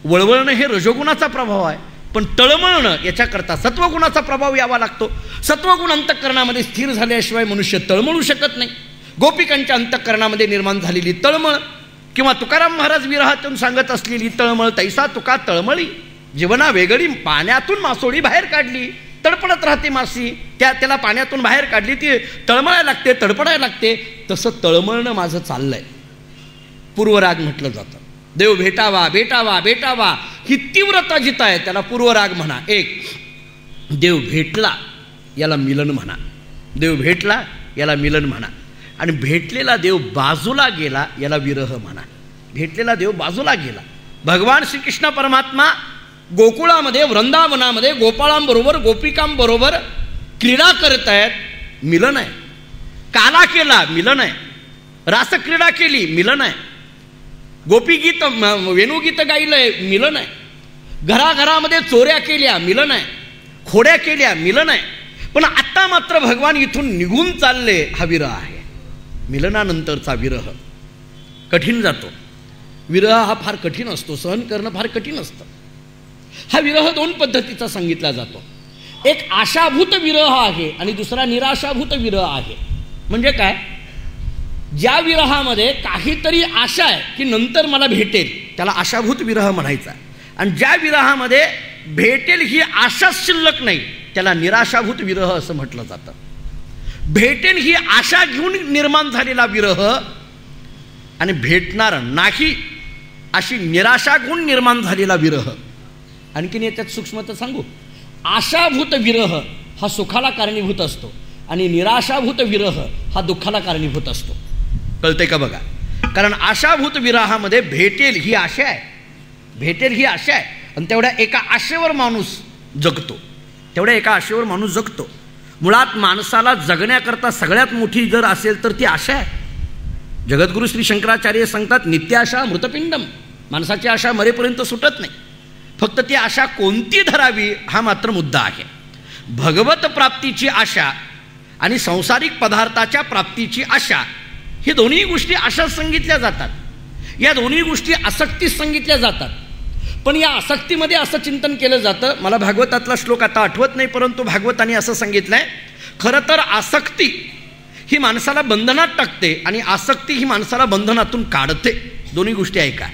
S2: वळवळणं हे रजोगुणाचा प्रभाव आहे, पण तळमळणं याच्याकरता सत्वगुणाचा प्रभाव यावा लागतो. सत्वगुण अंतःकरणामध्ये स्थिर झाल्याशिवाय मनुष्य तळमळू शकत नाही. गोपिकांच्या अंतःकरणामध्ये निर्माण झालेली तळमळ किंवा तुकाराम महाराज विरहातून सांगत असलेली तळमळ, तैसा तुका तळमळी. जीवना वेगळी पाण्यातून मासोळी बाहेर काढली, तडपडत राहते मासी, त्याला पाण्यातून बाहेर काढली, ती तळमळायला लागते, तडपडायला लागते. तसं तळमळणं माझं चाललंय. पूर्वराग म्हटलं जातं. देव भेटावा भेटावा भेटावा ही तीव्रता जिथं आहे त्याला पूर्वराग म्हणा. एक, देव भेटला याला मिलन म्हणा. देव भेटला याला मिलन म्हणा. आणि भेटलेला देव बाजूला गेला याला विरह म्हणा. भेटलेला देव बाजूला गेला. भगवान श्रीकृष्ण परमात्मा गोकुळामध्ये, वृंदावनामध्ये गोपाळांबरोबर, गोपिकांबरोबर क्रीडा करत आहेत, मिलन आहे. काला केला, मिलन आहे. रासक्रीडा केली, मिलन आहे. गोपीगीत, वेणुगीत गायलंय, मिलन आहे. घराघरामध्ये चोऱ्या केल्या मिलन आहे, खोड्या केल्या मिलन आहे, पण आता मात्र भगवान इथून निघून चालले हा विरह आहे. मिलनानंतरचा विरह कठीण जातो. विरह हा फार कठीण असतो, सहन करणं फार कठीण असतं. हा विरह दोन पद्धतीचा सांगितला जातो. एक आशाभूत विरह आहे आणि दुसरा निराशाभूत विरह आहे. म्हणजे काय, ज्या विरहामध्ये काहीतरी आशा आहे की नंतर मला भेटेल त्याला आशाभूत विरह म्हणायचा, आणि ज्या विरहामध्ये भेटेल ही आशा शिल्लक नाही त्याला निराशाभूत विरह असं म्हटलं जातं. भेटेल ही आशा घेऊन निर्माण झालेला विरह आणि भेटणार नाही अशी निराशा घेऊन निर्माण झालेला विरह. आणखीन याच्यात सूक्ष्मता सांगू, आशाभूत विरह हा सुखाला कारणीभूत असतो आणि निराशाभूत विरह हा दुःखाला कारणीभूत असतो. कळते का बघा, कारण आशाभूत विरहामध्ये भेटेल ही आशा आहे, भेटेल ही आशा आहे आणि तेवढ्या एका आशेवर माणूस जगतो, तेवढ्या एका आशेवर माणूस जगतो. मुळात माणसाला जगण्याकरता सगळ्यात मोठी जर असेल तर ती आशा आहे. जगद्गुरु श्री शंकराचार्य सांगतात, नित्याशा मृतपिंडम. माणसाची आशा मरेपर्यंत सुटत नाही, फक्त ती आशा कोणती धरावी हा मात्र मुद्दा आहे. भगवत प्राप्तीची आशा आणि सांसारिक पदार्थाच्या प्राप्तीची आशा ही दोन्ही गोष्टी आशा सांगितल्या जातात. या दोन्ही गोष्टी आसक्ती सांगितल्या जातात. पण या आसक्तीमध्ये असं चिंतन केलं जातं, मला भागवतातला श्लोक आता आठवत नाही, परंतु भागवताने असं सांगितलंय, खरं तर आसक्ती ही माणसाला बंधनात टाकते आणि आसक्ती ही माणसाला बंधनातून काढते. दोन्ही गोष्टी आहे का,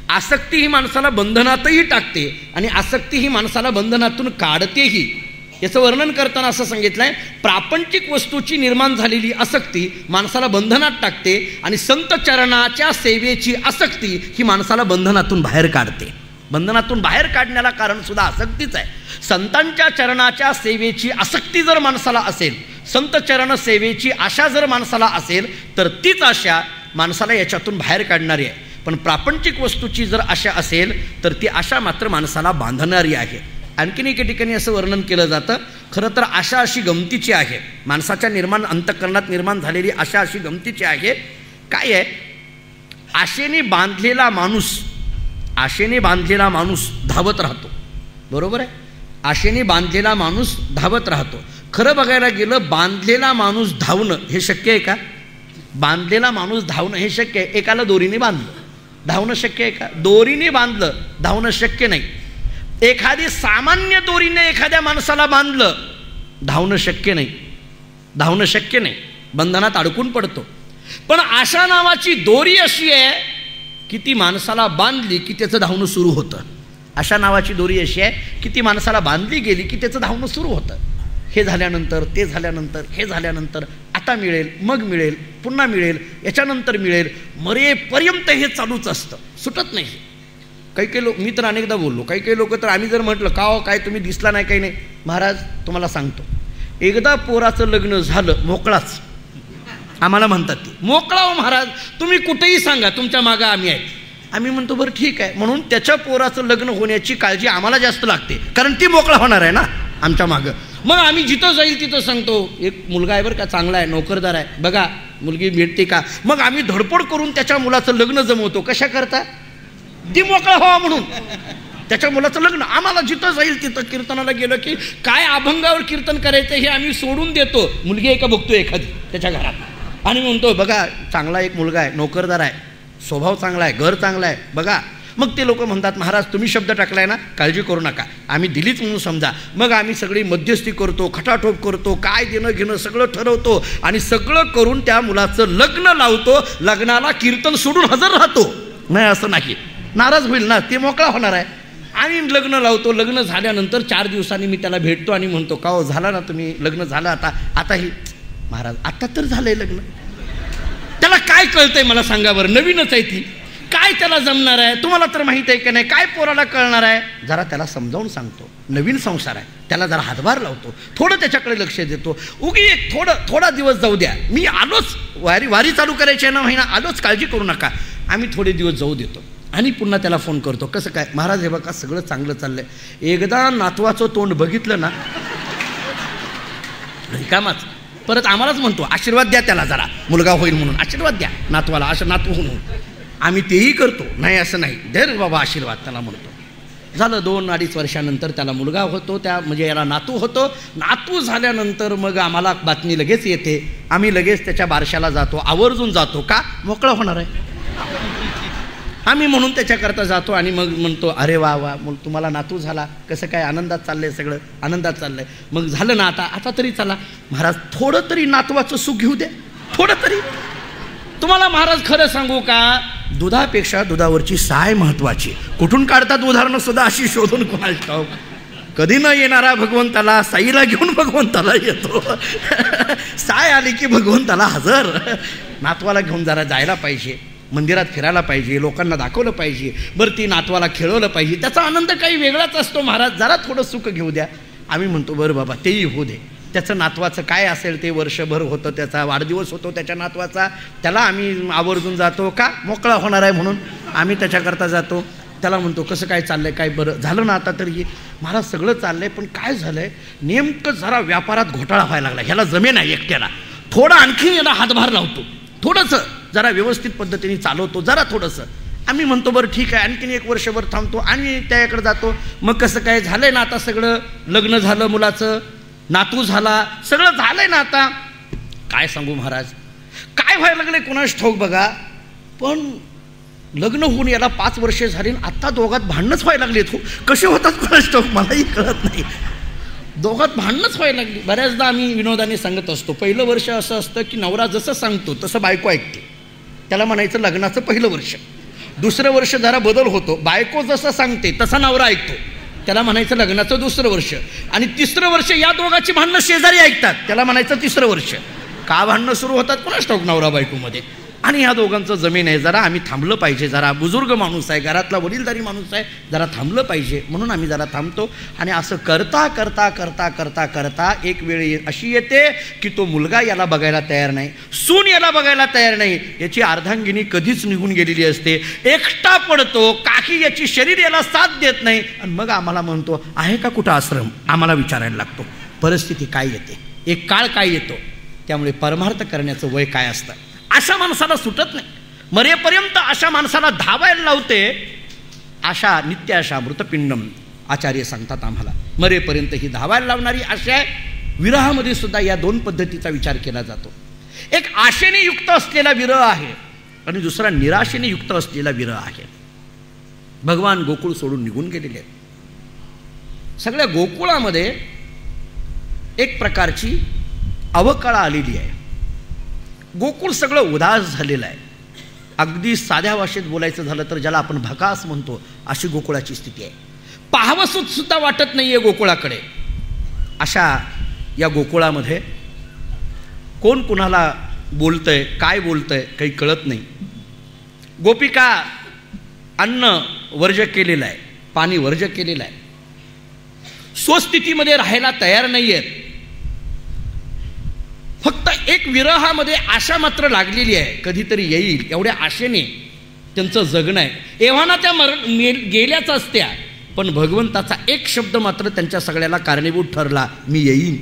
S2: आसक्ती ही माणसाला बंधनातही टाकते आणि आसक्ती ही माणसाला बंधनातून काढतेही. याचं वर्णन करताना असं सांगितलंय, प्रापंचिक वस्तूची निर्माण झालेली आसक्ती माणसाला बंधनात टाकते आणि संत चरणाच्या सेवेची आसक्ती ही माणसाला बंधनातून बाहेर काढते. बंधनातून बाहेर काढण्याला कारण सुद्धा आसक्तीच आहे. संतांच्या चरणाच्या सेवेची आसक्ती जर माणसाला असेल, संत चरण सेवेची आशा जर माणसाला असेल तर तीच आशा माणसाला याच्यातून बाहेर काढणारी आहे. पण प्रापंचिक वस्तूची जर आशा असेल तर ती आशा मात्र माणसाला बांधणारी आहे. आणखीन एके ठिकाणी असं वर्णन केलं जातं, खरं तर आशा अशी गमतीची आहे, माणसाच्या अंतःकरणात निर्माण झालेली आशा अशी गमतीची आहे. काय आहे, आशेने बांधलेला माणूस धावत राहतो. बरोबर आहे, आशेने बांधलेला माणूस धावत राहतो. खरं बघायला गेलं बांधलेला माणूस धावणं हे शक्य आहे का? बांधलेला माणूस धावणं हे शक्य आहे? एकाला दोरीने बांधलं धावणं शक्य आहे का? दोरीने बांधलं धावणं शक्य नाही. एखादी सामान्य दोरीने एखाद्या माणसाला बांधलं धावणं शक्य नाही, धावणं शक्य नाही, बंधनात अडकून पडतो. पण आशा नावाची दोरी अशी आहे की ती माणसाला बांधली की त्याचं धावणं सुरू होतं. आशा नावाची दोरी अशी आहे की ती माणसाला बांधली गेली की त्याचं धावणं सुरू होतं. हे झाल्यानंतर ते झाल्यानंतर हे झाल्यानंतर आता मिळेल, मग मिळेल, पुन्हा मिळेल, याच्यानंतर मिळेल, मरेपर्यंत हे चालूच असतं, सुटत नाही. काही लोक, मी तर अनेकदा बोललो, काही लोक तर आम्ही जर म्हटलं का हो काय तुम्ही दिसला नाही काही नाही, महाराज तुम्हाला सांगतो, एकदा पोराचं लग्न झालं मोकळाच, आम्हाला म्हणतात ती मोकळा हो महाराज, तुम्ही कुठेही सांगा तुमच्या मागं आम्ही आहे. आम्ही म्हणतो बरं ठीक आहे, म्हणून त्याच्या पोराचं लग्न होण्याची काळजी आम्हाला जास्त लागते, कारण ती मोकळा होणार आहे ना आमच्या मागं. मग आम्ही जिथं जाईल तिथं सांगतो एक मुलगा आहे बरं का, चांगला आहे, नोकरदार आहे, बघा मुलगी भेटते का. मग आम्ही धडपड करून त्याच्या मुलाचं लग्न जमवतो. कशा करता? ती मोकळा व्हावा म्हणून. त्याच्या मुलाचं लग्न आम्हाला जिथं जाईल तिथं, कीर्तनाला गेलं की काय अभंगावर कीर्तन करायचं हे आम्ही सोडून देतो. मुलगी आहे का बघतो एखादी त्याच्या घरात आणि म्हणतो बघा चांगला एक मुलगा आहे, नोकरदार आहे, स्वभाव चांगला आहे, घर चांगलं आहे, बघा. मग ते लोक म्हणतात महाराज तुम्ही शब्द टाकलाय ना, काळजी करू नका, आम्ही दिलीच म्हणून समजा. मग आम्ही सगळी मध्यस्थी करतो, खटाठोप करतो, काय देणं घेणं सगळं ठरवतो आणि सगळं करून त्या मुलाचं लग्न लावतो. लग्नाला कीर्तन सोडून हजर राहतो. नाही असं नाही, नाराज होईल ना, ते मोकळा होणार आहे. आम्ही लग्न लावतो. लग्न झाल्यानंतर 4 दिवसांनी मी त्याला भेटतो आणि म्हणतो का हो झाला ना तुम्ही लग्न झालं आताही. महाराज आता तर झालंय लग्न. त्याला काय कळतंय मला सांगा बरं, नवीनच आहे ती, काय त्याला जमणार आहे तुम्हाला तर माहीत आहे की नाही, काय पोराला कळणार आहे. जरा त्याला समजावून सांगतो, नवीन संसार आहे, त्याला जरा हातभार लावतो, थोडं त्याच्याकडे लक्ष देतो. उगी एक थोडा दिवस जाऊ द्या, मी आलोच, वारी चालू करायची आहे ना, महिना आलोच, काळजी करू नका. आम्ही थोडे दिवस जाऊ देतो आणि पुन्हा त्याला फोन करतो. कसं काय महाराज, हे बघा सगळं चांगलं चाललंय, एकदा नातवाचं तोंड बघितलं ना रिकामाच. परत आम्हालाच म्हणतो आशीर्वाद द्या त्याला, जरा मुलगा होईल म्हणून आशीर्वाद द्या नातवाला, असं नातू म्हणून. आम्ही तेही करतो, नाही असं नाही, दे रे बाबा आशीर्वाद त्याला म्हणतो. झालं 2-2.5 वर्षानंतर त्याला मुलगा होतो, त्या म्हणजे याला नातू होतो. नातू झाल्यानंतर मग आम्हाला बातमी लगेच येते, आम्ही लगेच त्याच्या बारशाला जातो, आवर्जून जातो. का? मोकळा होणार आहे आम्ही म्हणून त्याच्याकरता जातो आणि मग म्हणतो अरे वा वा, मग तुम्हाला नातू झाला, कसं काय, आनंदात चाललंय, सगळं आनंदात चाललंय. मग झालं ना, आता तरी चला महाराज, थोडं तरी नातवाचं सुख घेऊ द्या, थोडं तरी. तुम्हाला महाराज खरं सांगू का, दुधापेक्षा दुधावरची साय महत्वाची. कुठून काढतात उदाहरणं सुद्धा अशी शोधून कोणाला ठाऊक. कधी न येणारा भगवंताला साईला घेऊन भगवंताला येतो साय आली की भगवंताला हजर. नातवाला घेऊन जरा जायला पाहिजे, मंदिरात फिरायला पाहिजे, लोकांना दाखवलं पाहिजे, बरं ती नातवाला खेळवलं पाहिजे, त्याचा आनंद काही वेगळाच असतो. महाराज जरा थोडं सुख घेऊ द्या. आम्ही म्हणतो बरं बाबा तेही होऊ दे. त्याचं नातवाचं काय असेल ते वर्षभर होतं, त्याचा वाढदिवस होतो त्याच्या नातवाचा, त्याला आम्ही आवर्जून जातो. का? मोकळा होणार आहे म्हणून आम्ही त्याच्याकरता जातो. त्याला म्हणतो कसं काय चाललंय, काय बरं झालं ना आता तरी. महाराज सगळं चाललंय, पण काय झालंय नेमकं जरा व्यापारात घोटाळा व्हायला लागला, ह्याला जमेन आहे एकट्याला, थोडं आणखी याला हातभार लावतो, थोडंसं जरा व्यवस्थित पद्धतीने चालवतो, जरा थोडंसं. आम्ही म्हणतो बरं ठीक आहे, आणखीन 1 वर्षभर थांबतो आणि त्याकडे जातो. मग कसं काय झालंय ना आता, सगळं लग्न झालं मुलाचं, नातू झाला, सगळं झालंय ना आता. काय सांगू महाराज, काय व्हायला लागले कोणाच ठाऊक बघा. पण लग्न होऊन याला 5 वर्षे झाली, आता दोघात भांडणंच व्हायला लागली. कसे होतात कोणाच ठाऊक, मलाही कळत नाही. दोघात भांडणंच व्हायला लागली. बऱ्याचदा आम्ही विनोदाने सांगत असतो, पहिलं वर्ष असं असतं की नवरा जसं सांगतो तसं बायको ऐकते, त्याला म्हणायचं लग्नाचं पहिलं वर्ष. दुसरं वर्ष जरा बदल होतो, बायको जसं सांगते तसा नवरा ऐकतो, त्याला म्हणायचं लग्नाचं दुसरं वर्ष. आणि तिसरं वर्ष या दोघांची भांडणं शेजारी ऐकतात, त्याला म्हणायचं तिसरं वर्ष. का भांडणं सुरू होतात कोणाच ठाऊक नवरा बायकोमध्ये. आणि ह्या दोघांचं जमीन आहे, जरा आम्ही थांबलं पाहिजे, जरा बुजुर्ग माणूस आहे, घरातला वडीलधारी माणूस आहे, जरा थांबलं पाहिजे म्हणून आम्ही जरा थांबतो. आणि असं करता करता करता करता करता एक वेळ अशी येते की तो मुलगा याला बघायला तयार नाही, सून याला बघायला तयार नाही, याची अर्धांगिनी कधीच निघून गेलेली असते, एकटा पडतो, काही याची शरीर याला साथ देत नाही. आणि मग आम्हाला म्हणतो आहे का कुठं आश्रम, आम्हाला विचारायला लागतो. परिस्थिती काय येते, एक काळ काय येतो, त्यामुळे परमार्थ करण्याचं वय काय असतं. अशा माणसाला सुटत नाही, मरेपर्यंत अशा माणसाला धावायला लावते. आशा नित्य आशा मृतपिंडम आचार्य सांगतात आम्हाला, मरेपर्यंत ही धावायला लावणारी आशा आहे. विरहामध्ये सुद्धा या 2 पद्धतीचा विचार केला जातो. एक आशेने युक्त असलेला विरह आहे आणि दुसरा निराशेने युक्त असलेला विरह आहे. भगवान गोकुळ सोडून निघून गेलेले आहेत. सगळ्या गोकुळामध्ये एक प्रकारची अवकळा आलेली आहे. गोकुळ सगळं उदास झालेलं आहे. अगदी साध्या भाषेत बोलायचं झालं तर ज्याला आपण भकास म्हणतो, अशी गोकुळाची स्थिती आहे. पाहावंसं सुद्धा वाटत नाहीये गोकुळाकडे. अशा या गोकुळामध्ये कोण कुणाला बोलतंय, काय बोलतंय काही कळत नाही. गोपिका अन्न वर्ज केलेलं आहे, पाणी वर्ज केलेलं आहे, स्वस्थितीमध्ये राहायला तयार नाही आहेत. फक्त एक विरहामध्ये आशा मात्र लागलेली आहे, कधीतरी येईल एवढ्या आशेने त्यांचं जगणं आहे. एव्हाना त्या गेल्याच असत्या, पण भगवंताचा एक शब्द मात्र त्यांच्या सगळ्याला कारणीभूत ठरला, मी येईन.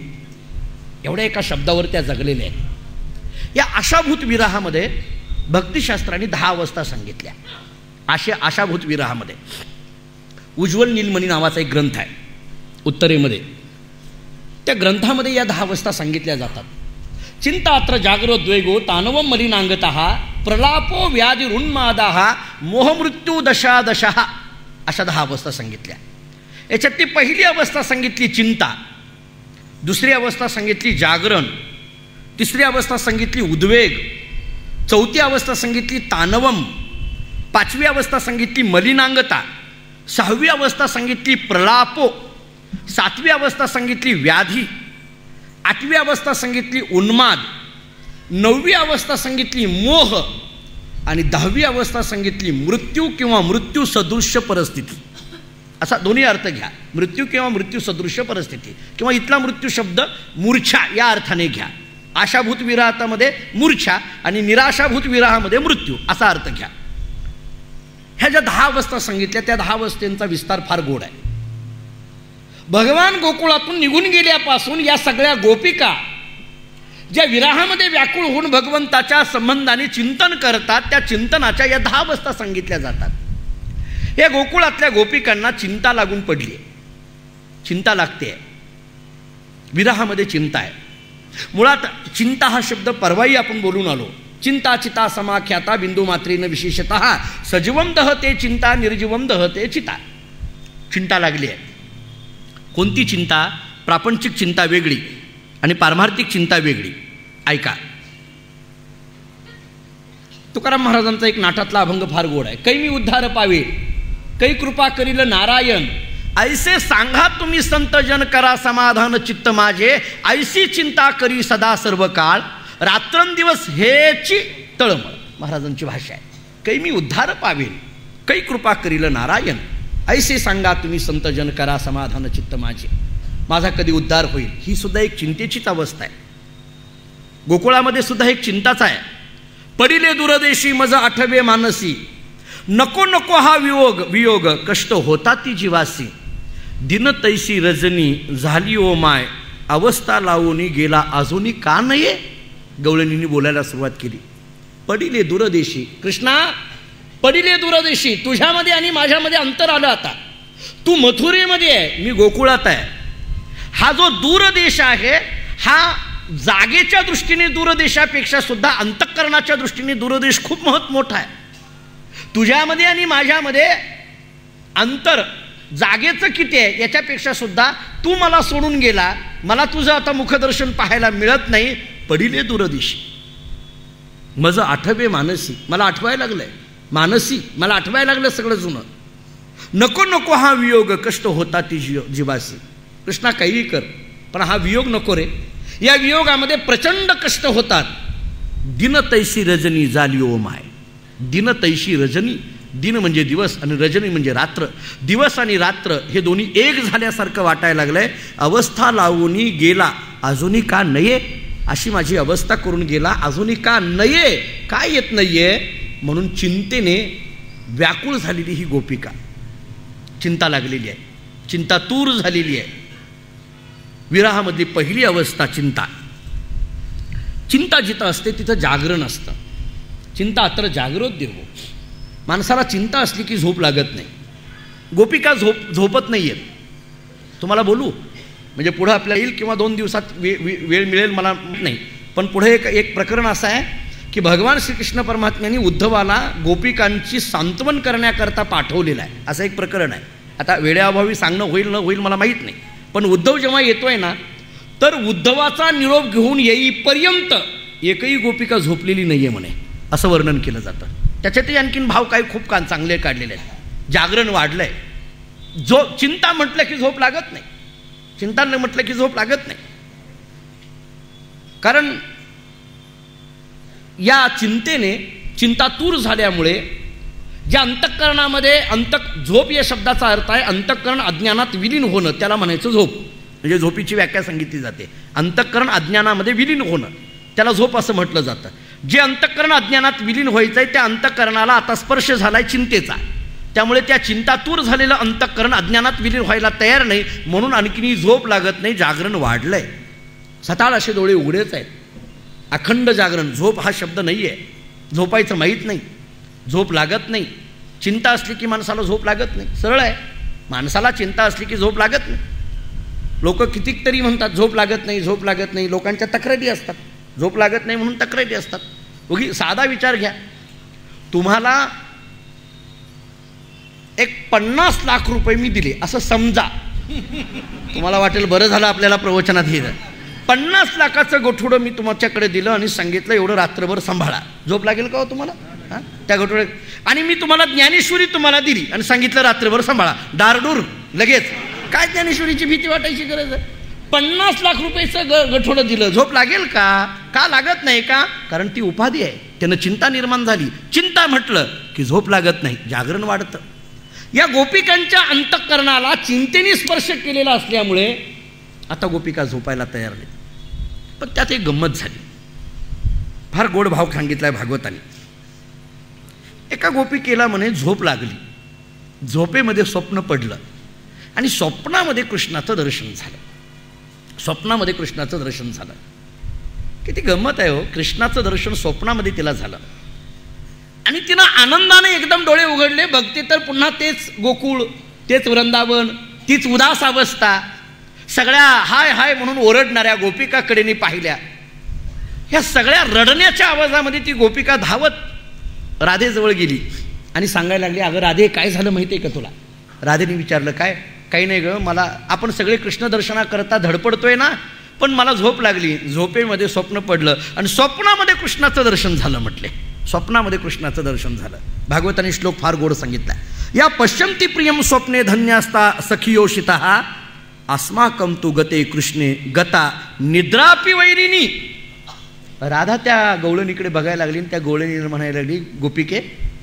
S2: एवढ्या एका शब्दावर त्या जगलेल्या आहेत. या आशाभूत विरहामध्ये भक्तिशास्त्राने 10 अवस्था सांगितल्या. आशाभूत विरहामध्ये उज्ज्वल नीलमणी नावाचा एक ग्रंथ आहे उत्तरेमध्ये. त्या ग्रंथामध्ये या 10 अवस्था सांगितल्या जातात. चिंतात्र जागरोद्वेगो तानवम मलिनांगतः प्रलापो व्याधिरुन्मादः मोहमृत्यू दशादशः, अशा 10 अवस्था सांगितल्या. याच्यात ती पहिली अवस्था सांगितली चिंता, दुसरी अवस्था सांगितली जागरण, तिसरी अवस्था सांगितली उद्वेग, चौथी अवस्था सांगितली तानवम, 5वी अवस्था सांगितली मलिनांगता, 6वी अवस्था सांगितली प्रलापो, 7वी अवस्था सांगितली व्याधी, 8वी अवस्था सांगितली उन्माद, 9वी अवस्था सांगितली मोह आणि 10वी अवस्था सांगितली मृत्यू किंवा मृत्यू सदृश्य परिस्थिती. असा दोन्ही अर्थ घ्या, मृत्यू किंवा मृत्यू सदृश्य परिस्थिती, किंवा इथला मृत्यू शब्द मूर्छा या अर्थाने घ्या. आशाभूत विरहामध्ये मूर्छा आणि निराशाभूत विरहामध्ये मृत्यू असा अर्थ घ्या. ह्या ज्या 10 अवस्था सांगितल्या त्या 10 अवस्थेंचा विस्तार फार गोड आहे. भगवान गोकुळातून निघून गेल्यापासून या सगळ्या गोपिका ज्या विरहामध्ये व्याकुळ होऊन भगवंताच्या संबंधाने चिंतन करतात, त्या चिंतनाच्या या 10 अवस्था सांगितल्या जातात. या गोकुळातल्या गोपिकांना चिंता लागून पडली आहे, चिंता लागते आहे, विरहामध्ये चिंता आहे. मुळात चिंता हा शब्द परवाही आपण बोलून आलो. चिंता चिता समाख्याता बिंदू मात्रेनं विशेषतः सजीवम दहते चिंता निर्जीवम दहते चिता. चिंता लागली आहे. कोणती चिंता? प्रापंचिक चिंता वेगळी आणि पारमार्थिक चिंता वेगळी. ऐका, तुकाराम महाराजांचा एक नाटातला अभंग फार गोड आहे. कै मी उद्धार पावे, कै कृपा करील नारायण, ऐसे सांगा तुम्ही संत जन करा समाधान चित्त माझे, ऐसी चिंता करी सदा सर्व काळ, रात्रंदिवस हेची तळमळ. महाराजांची भाषा आहे. कै मी उद्धार पावेल, कै कृपा करील नारायण, ऐसे सांगा तुम्ही संत जन करा समाधान चित्त माझे. माझा कधी उद्धार होईल, ही सुद्धा एक चिंतेचीच अवस्था आहे. गोकुळामध्ये सुद्धा एक चिंताच आहे. पडिले दूरदेशी मज आठवे मानसी, नको नको हा वियोग वियोग कष्ट होता ती जीवासी, दिन तैसी रजनी झाली ओ माय, अवस्था लावून गेला अजूनही का नये. गवळणींनी बोलायला सुरुवात केली. पडिले दूरदेशी, कृष्णा पडिले दूरदेशी, तुझ्यामध्ये आणि माझ्यामध्ये अंतर आलं. आता तू मथुरेमध्ये आहे, मी गोकुळात आहे. हा जो दूरदेश आहे हा जागेच्या दृष्टीने दूरदेशापेक्षा सुद्धा अंतःकरणाच्या दृष्टीने दूरदेश खूप मोठा आहे. तुझ्यामध्ये आणि माझ्यामध्ये अंतर जागेचं किती आहे याच्यापेक्षा सुद्धा तू मला सोडून गेला, मला तुझं आता मुखदर्शन पाहायला मिळत नाही. पडिले दूरदेशी मज आठवे मानसी, मला आठवायला लागलंय मानसी, मला आठवायला लागलं सगळं जुनं. नको नको हा वियोग कष्ट होता ती जीवासी. कृष्णा काही कर, पण हा वियोग नको रे. या वियोगामध्ये प्रचंड कष्ट होतात. दिन तैसी रजनी झाली ओ माय. दिन तैशी रजनी, दिन म्हणजे दिवस आणि रजनी म्हणजे रात्र. दिवस आणि रात्र हे दोन्ही एक झाल्यासारखं वाटायला लागलंय. अवस्था लावून गेला अजूनही का नये, अशी माझी अवस्था करून गेला, अजूनही का नये, काय येत नाहीये. म्हणून चिंतेने व्याकुळ झालेली ही गोपिका, चिंता लागलेली आहे, चिंता तूर झालेली आहे. विराहामधली पहिली अवस्था चिंता. चिंता जिथं असते तिथं जागरण असतं. चिंता अत्र जागृत देव. माणसाला चिंता असली की झोप लागत नाही. गोपिका झोपत नाही आहेत. तुम्हाला बोलू म्हणजे पुढं आपल्याला येईल किंवा 2 दिवसात वेळ मिळेल मला नाही, पण पुढे एक प्रकरण असं आहे की भगवान श्रीकृष्ण परमात्म्यांनी उद्धवाला गोपिकांची सांत्वन करण्याकरता पाठवलेलं आहे. असं एक प्रकरण आहे. आता वेळेअभावी सांगणं होईल न होईल मला माहीत नाही, पण उद्धव जेव्हा येतोय ना, तर उद्धवाचा निरोप घेऊन येईपर्यंत एकही गोपिका झोपलेली नाही आहे म्हणे, असं वर्णन केलं जातं. त्याच्यातही आणखीन भाव काही खूप चांगले काढलेले आहेत. जागरण वाढलं आहे. चिंता म्हटलं की झोप लागत नाही, चिंता न म्हटलं की झोप लागत नाही. कारण या चिंतेने चिंतातूर झाल्यामुळे ज्या अंतःकरणामध्ये झोप या शब्दाचा अर्थ आहे अंतःकरण अज्ञानात विलीन होणं, त्याला म्हणायचं झोप. म्हणजे झोपीची व्याख्या सांगितली जाते. अंतःकरण अज्ञानामध्ये विलीन होणं त्याला झोप असं म्हटलं जातं. जे अंतःकरण अज्ञानात विलीन व्हायचं आहे त्या अंतःकरणाला आता स्पर्श झालाय चिंतेचा, त्यामुळे त्या चिंतातूर झालेलं अंतःकरण अज्ञानात विलीन व्हायला तयार नाही, म्हणून आणखीनही झोप लागत नाही. जागरण वाढलंय. सताळ असे डोळे उघडेच आहेत. अखंड जागरण. झोप हा शब्द नाही आहे. झोपायचं माहीत नाही, झोप लागत नाही. चिंता असली की माणसाला झोप लागत नाही. सरळ आहे. माणसाला चिंता असली की झोप लागत नाही. लोक कितीक तरी म्हणतात झोप लागत नाही, झोप लागत नाही. लोकांच्या तक्रारी असतात, झोप लागत नाही म्हणून तक्रारी असतात. उगी साधा विचार घ्या. तुम्हाला एक 50 लाख रुपये मी दिले असं समजा. तुम्हाला वाटेल बरं झालं आपल्याला प्रवचनात दिलं. 50 लाखाचं गोठुडं मी तुमच्याकडे दिलं आणि सांगितलं एवढं रात्रभर सांभाळा. झोप लागेल का हो तुम्हाला? हां, त्या गोठुडे. आणि मी तुम्हाला ज्ञानेश्वरी तुम्हाला दिली आणि सांगितलं रात्रभर सांभाळा. डारडूर लगेच. काय ज्ञानेश्वरीची भीती वाटायची गरज आहे? 50 लाख रुपयाचं गठोडं दिलं, झोप लागेल का? का लागत नाही का? कारण ती उपाधी आहे. त्यानं चिंता निर्माण झाली. चिंता म्हटलं की झोप लागत नाही, जागरण वाढतं. या गोपिकांच्या अंतःकरणाला चिंतेने स्पर्श केलेला असल्यामुळे आता गोपिका झोपायला तयार नाही. पण त्यात एक गंमत झाली. फार गोड भाव सांगितलाय भागवताने. एका गोपिकेला म्हणे झोप लागली, झोपेमध्ये स्वप्न पडलं आणि स्वप्नामध्ये कृष्णाचं दर्शन झालं. स्वप्नामध्ये कृष्णाचं दर्शन झालं. किती गंमत आहे हो. कृष्णाचं दर्शन स्वप्नामध्ये तिला झालं. आणि तिनं आनंदाने एकदम डोळे उघडले, बघते तर पुन्हा तेच गोकुळ, तेच वृंदावन, तीच उदास अवस्था. सगळ्या हाय हाय म्हणून ओरडणाऱ्या गोपिकाकडेनी पाहिल्या. ह्या सगळ्या रडण्याच्या आवाजामध्ये ती गोपिका धावत राधेजवळ गेली आणि सांगायला लागली, अगं राधे काय झालं माहिती आहे का तुला? राधेने विचारलं, काय? काही नाही गं, मला आपण सगळे कृष्ण दर्शनाकरता धडपडतोय ना, पण मला झोप लागली, झोपेमध्ये स्वप्न पडलं आणि स्वप्नामध्ये कृष्णाचं दर्शन झालं. म्हटले स्वप्नामध्ये कृष्णाचं दर्शन झालं. भागवताने श्लोक फार गोड सांगितला. या पश्यंती प्रियम स्वप्ने धन्यास्ता सखियोषितः अस्माकं तु गते कृष्णे गता निद्रापि वैरिणी. राधा त्या गवळणीकडे बघायला लागली आणि त्या गवळणीला म्हणायला लागली, गोपिके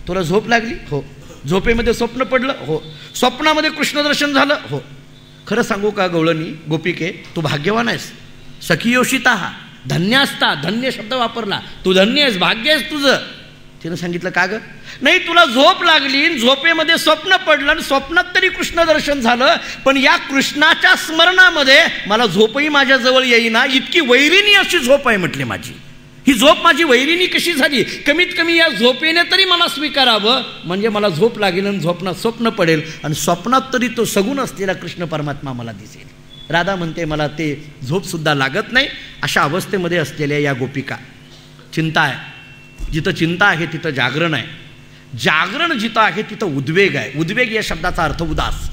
S2: तुला झोप लागली? हो. झोपेमध्ये स्वप्न पडलं? हो. स्वप्नामध्ये कृष्णदर्शन झालं? हो. खरं सांगू का गवळणी, गोपिके तू भाग्यवान आहेस. सखियोषिता धन्यास्ता, धन्य शब्द वापरला, तू धन्य आहेस, भाग्य आहेस तुझं. तिनं सांगितलं का गं? नाही, तुला झोप लागली, झोपेमध्ये स्वप्न पडलं आणि स्वप्नात तरी कृष्ण दर्शन झालं, पण या कृष्णाच्या स्मरणामध्ये मला झोपही माझ्याजवळ येईना, इतकी वैरिणी अशी झोप आहे म्हटले माझी. ही झोप माझी वैरिणी कशी झाली? कमीत कमी या झोपेने तरी मला स्वीकारावं, म्हणजे मला झोप लागेल आणि झोपनात स्वप्न पडेल आणि स्वप्नात तरी तो सगुण असलेला कृष्ण परमात्मा मला दिसेल. राधा म्हणते मला ते झोपसुद्धा लागत नाही. अशा अवस्थेमध्ये असलेल्या या गोपिका, चिंता आहे, जिथं चिंता आहे तिथं जागरण आहे, जागरण जिथं आहे तिथं उद्वेग आहे. उद्वेग या शब्दाचा अर्थ उदास.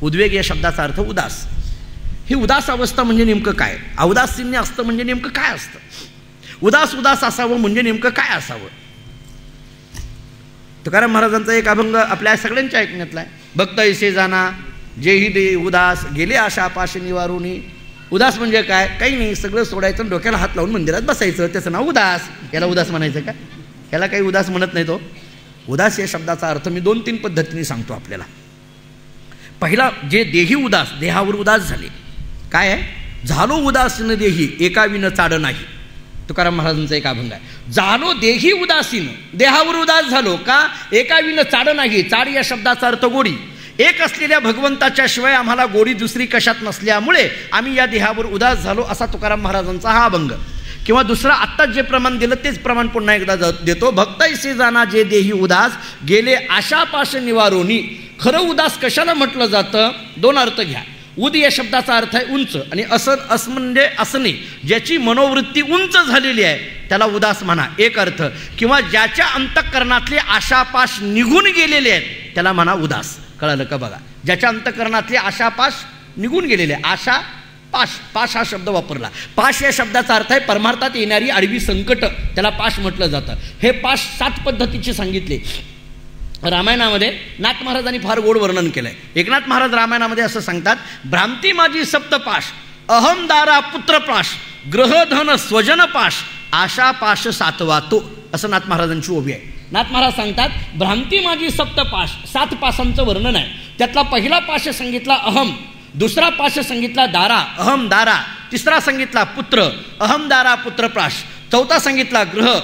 S2: उद्वेग या शब्दाचा अर्थ उदास. ही उदास अवस्था म्हणजे नेमकं काय? औदासीन्य असतं म्हणजे नेमकं काय असतं? उदास उदास असावं म्हणजे नेमकं काय असावं? तुकाराम महाराजांचा एक अभंग आपल्या सगळ्यांच्या ऐकण्यातला आहे. भक्त ऐसे जाना जेही दे उदास गेले आशा पाश निवारुनी. उदास म्हणजे काय? काही नाही, सगळं सोडायचं, डोक्याला हात लावून मंदिरात बसायचं, त्याचं नाव उदास. याला उदास म्हणायचं का? याला काही उदास म्हणत नाही तो. उदास या शब्दाचा अर्थ मी 2-3 पद्धतीने सांगतो आपल्याला. पहिला, जे देही उदास, देहावर उदास झाले. काय आहे? झालो उदासीन देही एकाविन चाड नाही. तुकाराम महाराजांचा एक अभंग आहे. झालो देही उदासीन, देहावर उदास झालो का? एकाविन चाड नाही. चाड या शब्दाचा अर्थ गोडी. एक असलेल्या भगवंताच्या शिवाय आम्हाला गोडी दुसरी कशात नसल्यामुळे आम्ही या देहावर उदास झालो, असा तुकाराम महाराजांचा हा अभंग. किंवा दुसरा, आत्ताच जे प्रमाण दिलं तेच प्रमाण पुन्हा एकदा देतो. भक्त ऐसे जाना जे देही उदास गेले आशापाश निवारोनी. खरं उदास कशाला म्हटलं जातं? 2 अर्थ घ्या. उद या शब्दाचा अर्थ आहे उंच, आणि अस म्हणजे असणे, ज्याची मनोवृत्ती उंच झालेली आहे त्याला उदास म्हणा, एक अर्थ. किंवा ज्याच्या अंतःकरणातले आशापाश निघून गेलेले आहेत त्याला म्हणा उदास. कळालं का? बघा, ज्याच्या अंतःकरणातले आशापाश निघून गेलेले, आशा पाश, पाश हा शब्द वापरला. पाश या शब्दाचा अर्थ आहे परमार्थात येणारी आडवी संकट, त्याला पाश म्हटलं जातं. हे पाश 7 पद्धतीचे सांगितले रामायणामध्ये. नाथ महाराजांनी फार गोड वर्णन केलंय. एकनाथ महाराज रामायणामध्ये असं सांगतात, भ्रांती माझी सप्तपाश, अहम दारा पुत्रपाश, ग्रहधन स्वजन पाश, आशा पाश 7वा तो. असं नाथ महाराजांची ओवी आहे. नाथ महाराज सांगतात, भ्रांती माझी सप्तपाश, 7 पाशांचं वर्णन आहे. त्यातला पहिला पाश सांगितला अहम, दुसरा पाश सांगितला दारा, अहम दारा, तिसरा सांगितला पुत्र, अहम दारा पुत्रपाश, चौथा सांगितला ग्रह,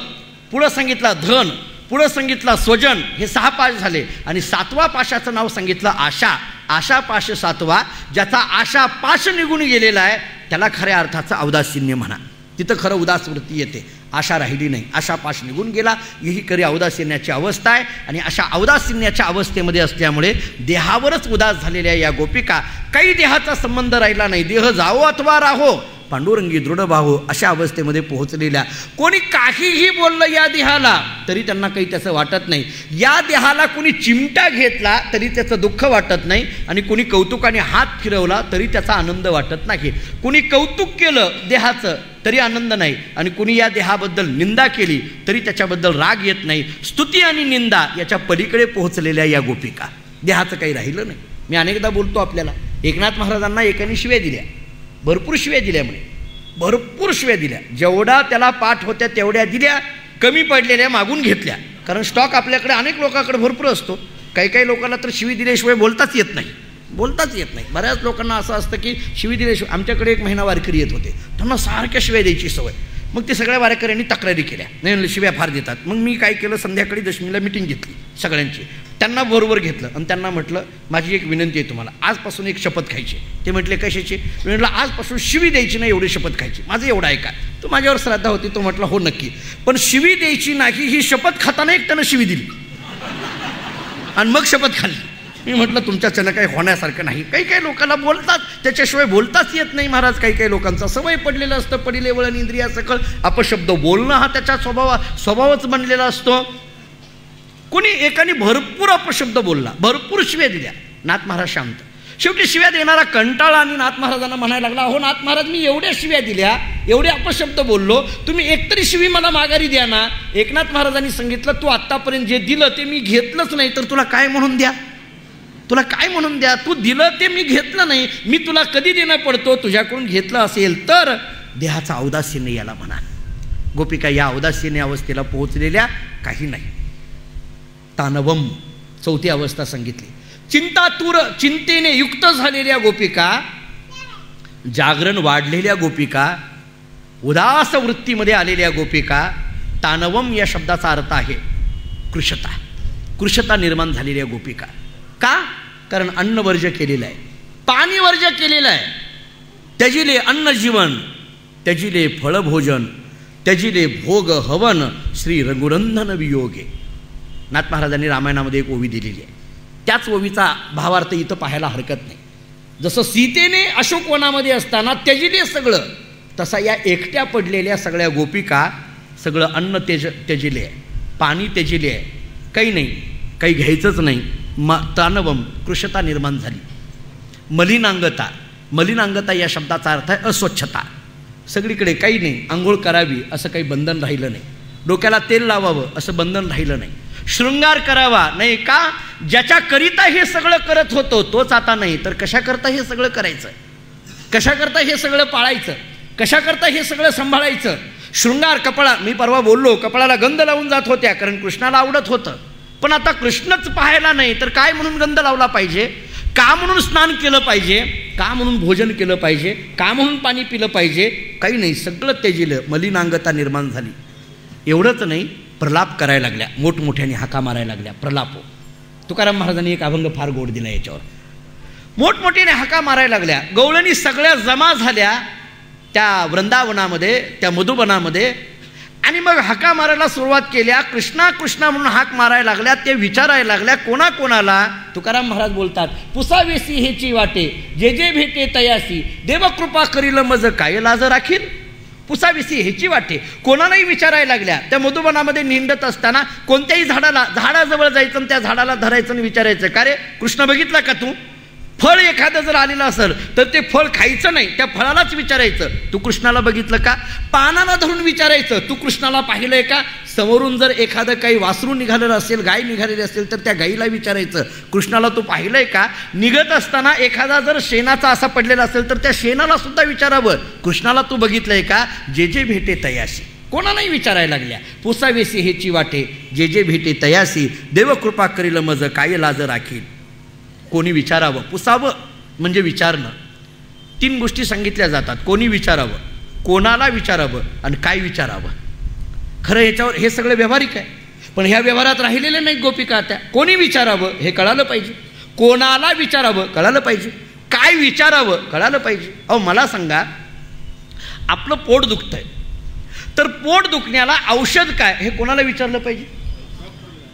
S2: पुढं सांगितला धन, पुढं सांगितला स्वजन. हे 6 पाश झाले. आणि 7वा पाशाचं नाव सांगितलं आशा. आशा पाश 7वा. ज्याचा आशा पाश निघून गेलेला आहे त्याला खऱ्या अर्थाचं औदासीन्य म्हणा. तिथं खरं उदास वृत्ती येते. आशा राहिली नाही, आशा पाश निघून गेला, ही खरी औदासीन्याची अवस्था आहे. आणि अशा औदासीन्याच्या अवस्थेमध्ये असल्यामुळे देहावरच उदास झालेल्या या गोपिका, काही देहाचा संबंध राहिला नाही, देह जावो अथवा राहो, पांडुरंगी दृढ भावो, अशा अवस्थेमध्ये पोहोचलेल्या. कोणी काहीही बोललं या देहाला तरी त्यांना काही त्याचं वाटत नाही. या देहाला कोणी चिमटा घेतला तरी त्याचं दुःख वाटत नाही, आणि कोणी कौतुकाने हात फिरवला तरी त्याचा आनंद वाटत नाही. कोणी कौतुक केलं देहाचं तरी आनंद नाही, आणि कुणी या देहाबद्दल निंदा केली तरी त्याच्याबद्दल राग येत नाही. स्तुती आणि निंदा याच्या पलीकडे पोहोचलेल्या या गोपिका, देहाचं काही राहिलं नाही. मी अनेकदा बोलतो आपल्याला, एकनाथ महाराजांना एकाने शिव्या दिल्या, भरपूर शिव्या दिल्या म्हणे, भरपूर शिव्या दिल्या. जेवढा त्याला पाठ होत्या तेवढ्या दिल्या, कमी पडलेल्या मागून घेतल्या. कारण स्टॉक आपल्याकडे अनेक लोकांकडे भरपूर असतो. काही काही लोकांना तर शिवी दिल्याशिवाय बोलताच येत नाही, बोलताच येत नाही. बऱ्याच लोकांना असं असतं की शिवी दिल्याशिवाय. आमच्याकडे एक महिना वारकरी येत होते, त्यांना सारख्या शिव्या द्यायची सवय. मग ते सगळ्या वारकऱ्यांनी तक्रारी केल्या, नाही शिव्या फार देतात. मग मी काय केलं, संध्याकाळी दशमीला मिटिंग घेतली सगळ्यांची. त्यांना बरोबर घेतलं आणि त्यांना म्हटलं, माझी एक विनंती आहे तुम्हाला, आजपासून एक शपथ खायची. ते म्हटले, कशाची? मी म्हटलं, आजपासून शिवी द्यायची नाही, एवढी शपथ खायची. माझं एवढं ऐका. तो माझ्यावर श्रद्धा होती. तो म्हटला, हो नक्की, पण शिवी द्यायची नाही ही शपथ खाताना एक त्यानं शिवी दिली आणि मग शपथ खाल्ली. मी म्हटलं, तुमच्याच्यानं काही होण्यासारखं नाही. काही काही लोकांना बोलतात, त्याच्याशिवाय बोलताच येत नाही महाराज. काही काही लोकांचा सवय पडलेलं असतं, पडिले वळण इंद्रिया सकळ अपशब्द बोलणं हा त्याचा स्वभावच बनलेला असतो. कोणी एकाने भरपूर अपशब्द बोलला, भरपूर शिव्या दिल्या. नाथ महाराज शांत. शेवटी शिव्या देणारा कंटाळा आणि नाथ महाराजांना म्हणायला लागला, हो नाथ महाराज, मी एवढ्या शिव्या दिल्या, एवढे अपशब्द बोललो, तुम्ही एकतरी शिवी मला माघारी द्या ना. एकनाथ महाराजांनी सांगितलं, तू आत्तापर्यंत जे दिलं ते मी घेतलंच नाही, तर तुला काय म्हणून द्या? तुला काय म्हणून द्या? तू दिलं ते मी घेतलं नाही, मी तुला कधी देणं पडतो? तुझ्याकडून घेतलं असेल तर देहाचा औदासीन्य याला म्हणा. गोपिका या औदासीन्य अवस्थेला पोहोचलेल्या काही नाही. तानवम चौथी अवस्था सांगितली. चिंतेने युक्त झालेल्या गोपिका, जागरण वाढलेल्या गोपिका, उदास वृत्तीमध्ये आलेल्या गोपिका. तानवम या शब्दाचा अर्थ आहे कृशता. कृशता निर्माण झालेल्या गोपिका. का? कारण अन्न वर्ज्य केलेलं आहे, पाणी वर्ज्य केलेलं आहे. त्याजिले अन्न जीवन, त्याजिले फळभोजन, त्याजिले भोग हवन, श्री रघुनंदन वियोगे. नाथ महाराजांनी रामायणामध्ये एक ओवी दिलेली आहे. त्याच ओवीचा भावार्थ इथं पाहायला हरकत नाही. जसं सीतेने अशोकवनामध्ये असताना त्याजिले सगळं, तसा या एकट्या पडलेल्या सगळ्या गोपिका सगळं अन्न त्याजिले आहे, पाणी त्याजिले आहे, काही नाही, काही घ्यायचंच नाही. तानवम कृशता निर्माण झाली. मलिनांगता. मलिनांगता या शब्दाचा अर्थ आहे अस्वच्छता. सगळीकडे काही नाही, आंघोळ करावी असं काही बंधन राहिलं नाही, डोक्याला तेल लावावं असं बंधन राहिलं नाही, शृंगार करावा नाही. का? ज्याच्याकरिता हे सगळं करत होतो तोच आता नाही, तर कशाकरता हे सगळं करायचं? कशाकरता हे सगळं पाळायचं? कशाकरता हे सगळं सांभाळायचं? शृंगार, कपाळा. मी परवा बोललो, कपाळाला गंध लावून जात होत्या कारण कृष्णाला आवडत होतं. पण आता कृष्णच पाहायला नाही तर काय म्हणून गंध लावला पाहिजे? का म्हणून स्नान केलं पाहिजे? का म्हणून भोजन केलं पाहिजे? का म्हणून पाणी पिलं पाहिजे? काही नाही, सगळं त्याजिलं. मलिनांगता निर्माण झाली. एवढंच नाही, प्रलाप करायला लागल्या, मोठमोठ्याने हाका मारायला लागल्या. प्रलापो. तुकाराम महाराजांनी एक अभंग फार गोड दिला याच्यावर. मोठमोठ्याने हाका मारायला लागल्या. गवळणी सगळ्या जमा झाल्या त्या वृंदावनामध्ये, त्या मधुबनामध्ये, आणि मग हाका मारायला सुरुवात केल्या. कृष्णा कृष्णा म्हणून हाक मारायला लागल्या. ते विचारायला लागल्या कोणाकोणाला. तुकाराम महाराज बोलतात, पुसावेसी हेची वाटे, जे जे भेटे तयासी, देवकृपा करील मज काय लाज राखील. पुसाविसी ह्याची वाटे. कोणालाही विचारायला लागल्या. त्या मधुबनामध्ये निंडत असताना कोणत्याही झाडाजवळ जायचं आणि त्या झाडाला धरायचं आणि विचारायचं, का रे कृष्ण बघितला का तू? फळ एखादं जर आलेलं असेल तर ते फळ खायचं नाही, त्या फळालाच विचारायचं, तू कृष्णाला बघितलं का? पानाला धरून विचारायचं, तू कृष्णाला पाहिलंय का? समोरून जर एखादं काही वासरू निघालेलं असेल, गाय निघालेली असेल तर त्या गाईला विचारायचं, कृष्णाला तू पाहिलंय का? निघत असताना एखादा जर शेणाचा असा पडलेला असेल तर त्या शेणाला सुद्धा विचारावं, कृष्णाला तू बघितलंय का? जे जे भेटे तयासी. कोणालाही विचारायला लागल्या. पुसावेसी हेची वाटे, जे जे भेटे तयासी, देवकृपा करील मज काय लाज राखील. कोणी विचारावं. पुसावं म्हणजे विचारणं. 3 गोष्टी सांगितल्या जातात. कोणी विचारावं, कोणाला विचारावं आणि काय विचारावं. खरं याच्यावर हे सगळं व्यावहारिक आहे, पण ह्या व्यवहारात राहिलेल्या नाही गोपिका. त्या कोणी विचारावं हे कळालं पाहिजे, कोणाला विचारावं कळालं पाहिजे, काय विचारावं कळालं पाहिजे. अहो मला सांगा, आपलं पोट दुखतंय तर पोट दुखण्याला औषध काय हे कोणाला विचारलं पाहिजे?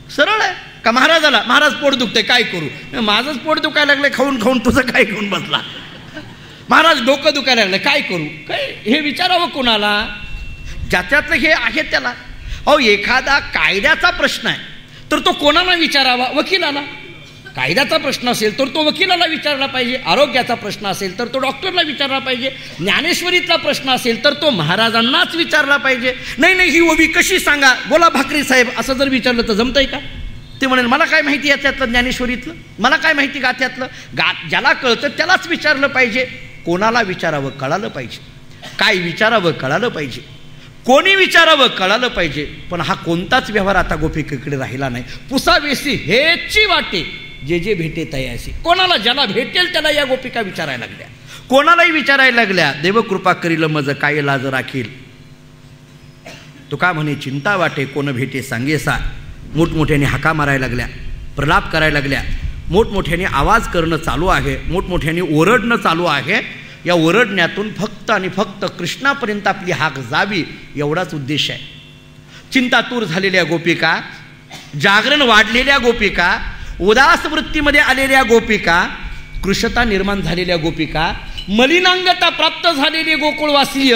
S2: सरळ आहे का? महाराजाला, महाराज पोट दुखतंय काय करू? माझंच पोट दुखायला लागलं खाऊन खाऊन, तुझं काय घेऊन बसला? महाराज डोकं दुखायला लागलं काय करू? काय हे विचारावं कोणाला? ज्याच्यातलं हे आहे त्याला. अहो एखादा कायद्याचा प्रश्न आहे तर तो कोणाला विचारावा? वकिलाला. कायद्याचा प्रश्न असेल तर तो वकिलाला विचारला पाहिजे. आरोग्याचा प्रश्न असेल तर तो डॉक्टरला विचारला पाहिजे. ज्ञानेश्वरीतला प्रश्न असेल तर तो महाराजांनाच विचारला पाहिजे. नाही नाही ही ओवी कशी सांगा, बोला भाकरी साहेब असं जर विचारलं तर जमतंय का? ते म्हणेल मला काय माहिती याच्यातलं ज्ञानेश्वरीतलं, मला काय माहिती गाथ्यातलं. ज्याला कळतं त्यालाच विचारलं पाहिजे. कोणाला विचारावं कळालं पाहिजे, काय विचारावं कळालं पाहिजे, कोणी विचारावं कळालं पाहिजे. पण हा कोणताच व्यवहार आता गोपिकेकडे राहिला नाही. पुसावेसी हेची वाटे, जे जे भेटे तयासी. कोणाला ज्याला भेटेल त्याला या गोपिका विचारायला लागल्या. कोणालाही विचारायला लागल्या, देवकृपा करील मज काय लाज राखील. तुका म्हणे चिंता वाटे, कोण भेटे सांगेसा. मोठमोठ्याने हाका मारायला लागल्या. प्रलाप करायला लागल्या. मोठमोठ्याने आवाज करणं चालू आहे, मोठमोठ्याने ओरडणं चालू आहे. या ओरडण्यातून फक्त आणि फक्त कृष्णापर्यंत आपली हाक जावी एवढाच उद्देश आहे. चिंतातूर झालेल्या गोपिका, जागरण वाढलेल्या गोपिका, उदास वृत्तीमध्ये आलेल्या गोपिका, कृशता निर्माण झालेल्या गोपिका, मलिनांगता प्राप्त झालेली गोकुळवासीय,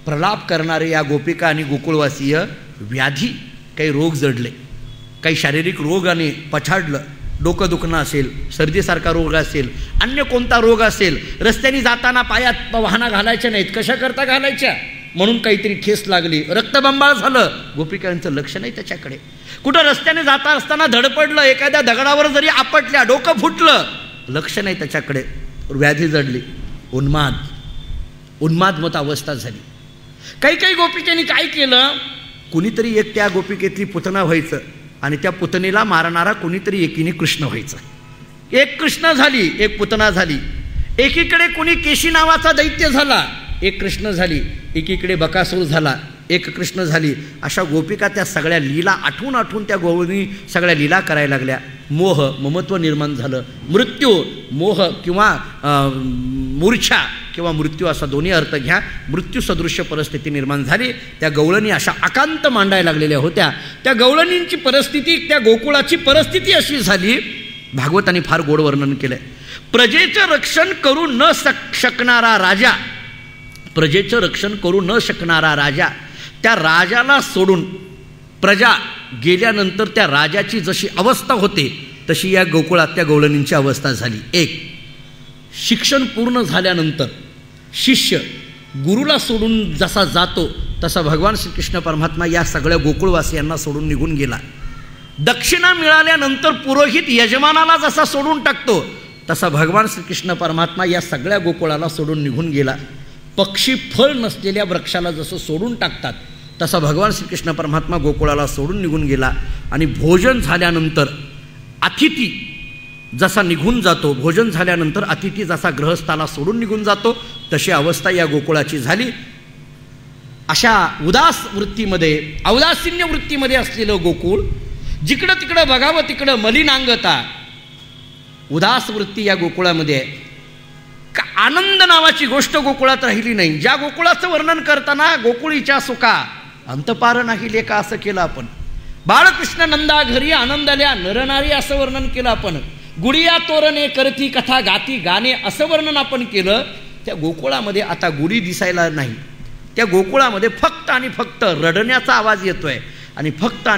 S2: प्रलाप करणारे या गोपिका आणि गोकुळवासीय, व्याधी, काही रोग जडले, काही शारीरिक रोगाने पछाडलं, डोकं दुखणं असेल, सर्दीसारखा रोग असेल, अन्य कोणता रोग असेल, रस्त्याने जाताना पायात वाहना घालायच्या नाहीत, कशा करता घालायच्या, म्हणून काहीतरी ठेस लागली, रक्तबंबाळ झालं, गोपिकांचं लक्ष नाही त्याच्याकडे. कुठं रस्त्याने जाता असताना धडपडलं, एखाद्या दगडावर जरी आपटल्या, डोकं फुटलं, लक्ष नाही त्याच्याकडे, व्याधी जडली, उन्माद मत अवस्था झाली. काही काही गोपिकांनी काय केलं, कुणीतरी एक त्या गोपिकेतली पुतना व्हायचं आणि त्या पुतनेला मारणारा कुणीतरी एकीने कृष्ण व्हायचं. एक कृष्ण झाली, एक पुतना झाली. एकीकडे कुणी केशी नावाचा दैत्य झाला, एक कृष्ण झाली. एकीकडे बकासूर झाला, एक कृष्ण झाली. अशा गोपिका त्या सगळ्या लीला आठवून त्या गोवणी सगळ्या लीला करायला लागल्या. मोह, ममत्व निर्माण झालं. मृत्यू, मोह किंवा मूर्छा किंवा मृत्यू असा दोन्ही अर्थ घ्या, मृत्यू सदृश्य परिस्थिती निर्माण झाली. त्या गवळणी अशा अकांत मांडायला लागलेल्या होत्या. त्या गवळणींची परिस्थिती, त्या गोकुळाची परिस्थिती अशी झाली, भागवतांनी फार गोड वर्णन केलंय. प्रजेचं रक्षण करू न शकणारा राजा, प्रजेचं रक्षण करू न शकणारा राजा, त्या राजाला सोडून प्रजा गेल्यानंतर त्या राजाची जशी अवस्था होते तशी या गोकुळात त्या गवळणींची अवस्था झाली. एक, शिक्षण पूर्ण झाल्यानंतर शिष्य गुरुला सोडून जसा जातो तसा भगवान श्रीकृष्ण परमात्मा या सगळ्या गोकुळवासियांना सोडून निघून गेला. दक्षिणा मिळाल्यानंतर पुरोहित यजमानाला जसा सोडून टाकतो तसा भगवान श्रीकृष्ण परमात्मा या सगळ्या गोकुळाला सोडून निघून गेला. पक्षी फळ नसलेल्या वृक्षाला जसं सोडून टाकतात तसा भगवान श्रीकृष्ण परमात्मा गोकुळाला सोडून निघून गेला. आणि भोजन झाल्यानंतर अतिथी जसा निघून जातो, भोजन झाल्यानंतर अतिथी जसा ग्रहस्थाला सोडून निघून जातो तशी अवस्था या गोकुळाची झाली. अशा उदास वृत्तीमध्ये, औदासीन्य वृत्तीमध्ये असलेलं गोकुळ, जिकडं तिकडं बघावं तिकडं मलिनांगता, उदास वृत्ती या गोकुळामध्ये आहे. आनंद नावाची गोष्ट गोकुळात राहिली नाही. ज्या गोकुळाचं वर्णन करताना गोकुळीच्या सुखा अंतपार नाही लेका असं केलं आपण. बाळकृष्ण नंदा घरी आनंदल्या नरनारी असं वर्णन केलं आपण. गुडिया तोरणे करती कथा गाती गाणे असं वर्णन आपण केलं. त्या गोकुळामध्ये आता गुढी दिसायला नाही. त्या गोकुळामध्ये फक्त आणि फक्त रडण्याचा आवाज येतोय आणि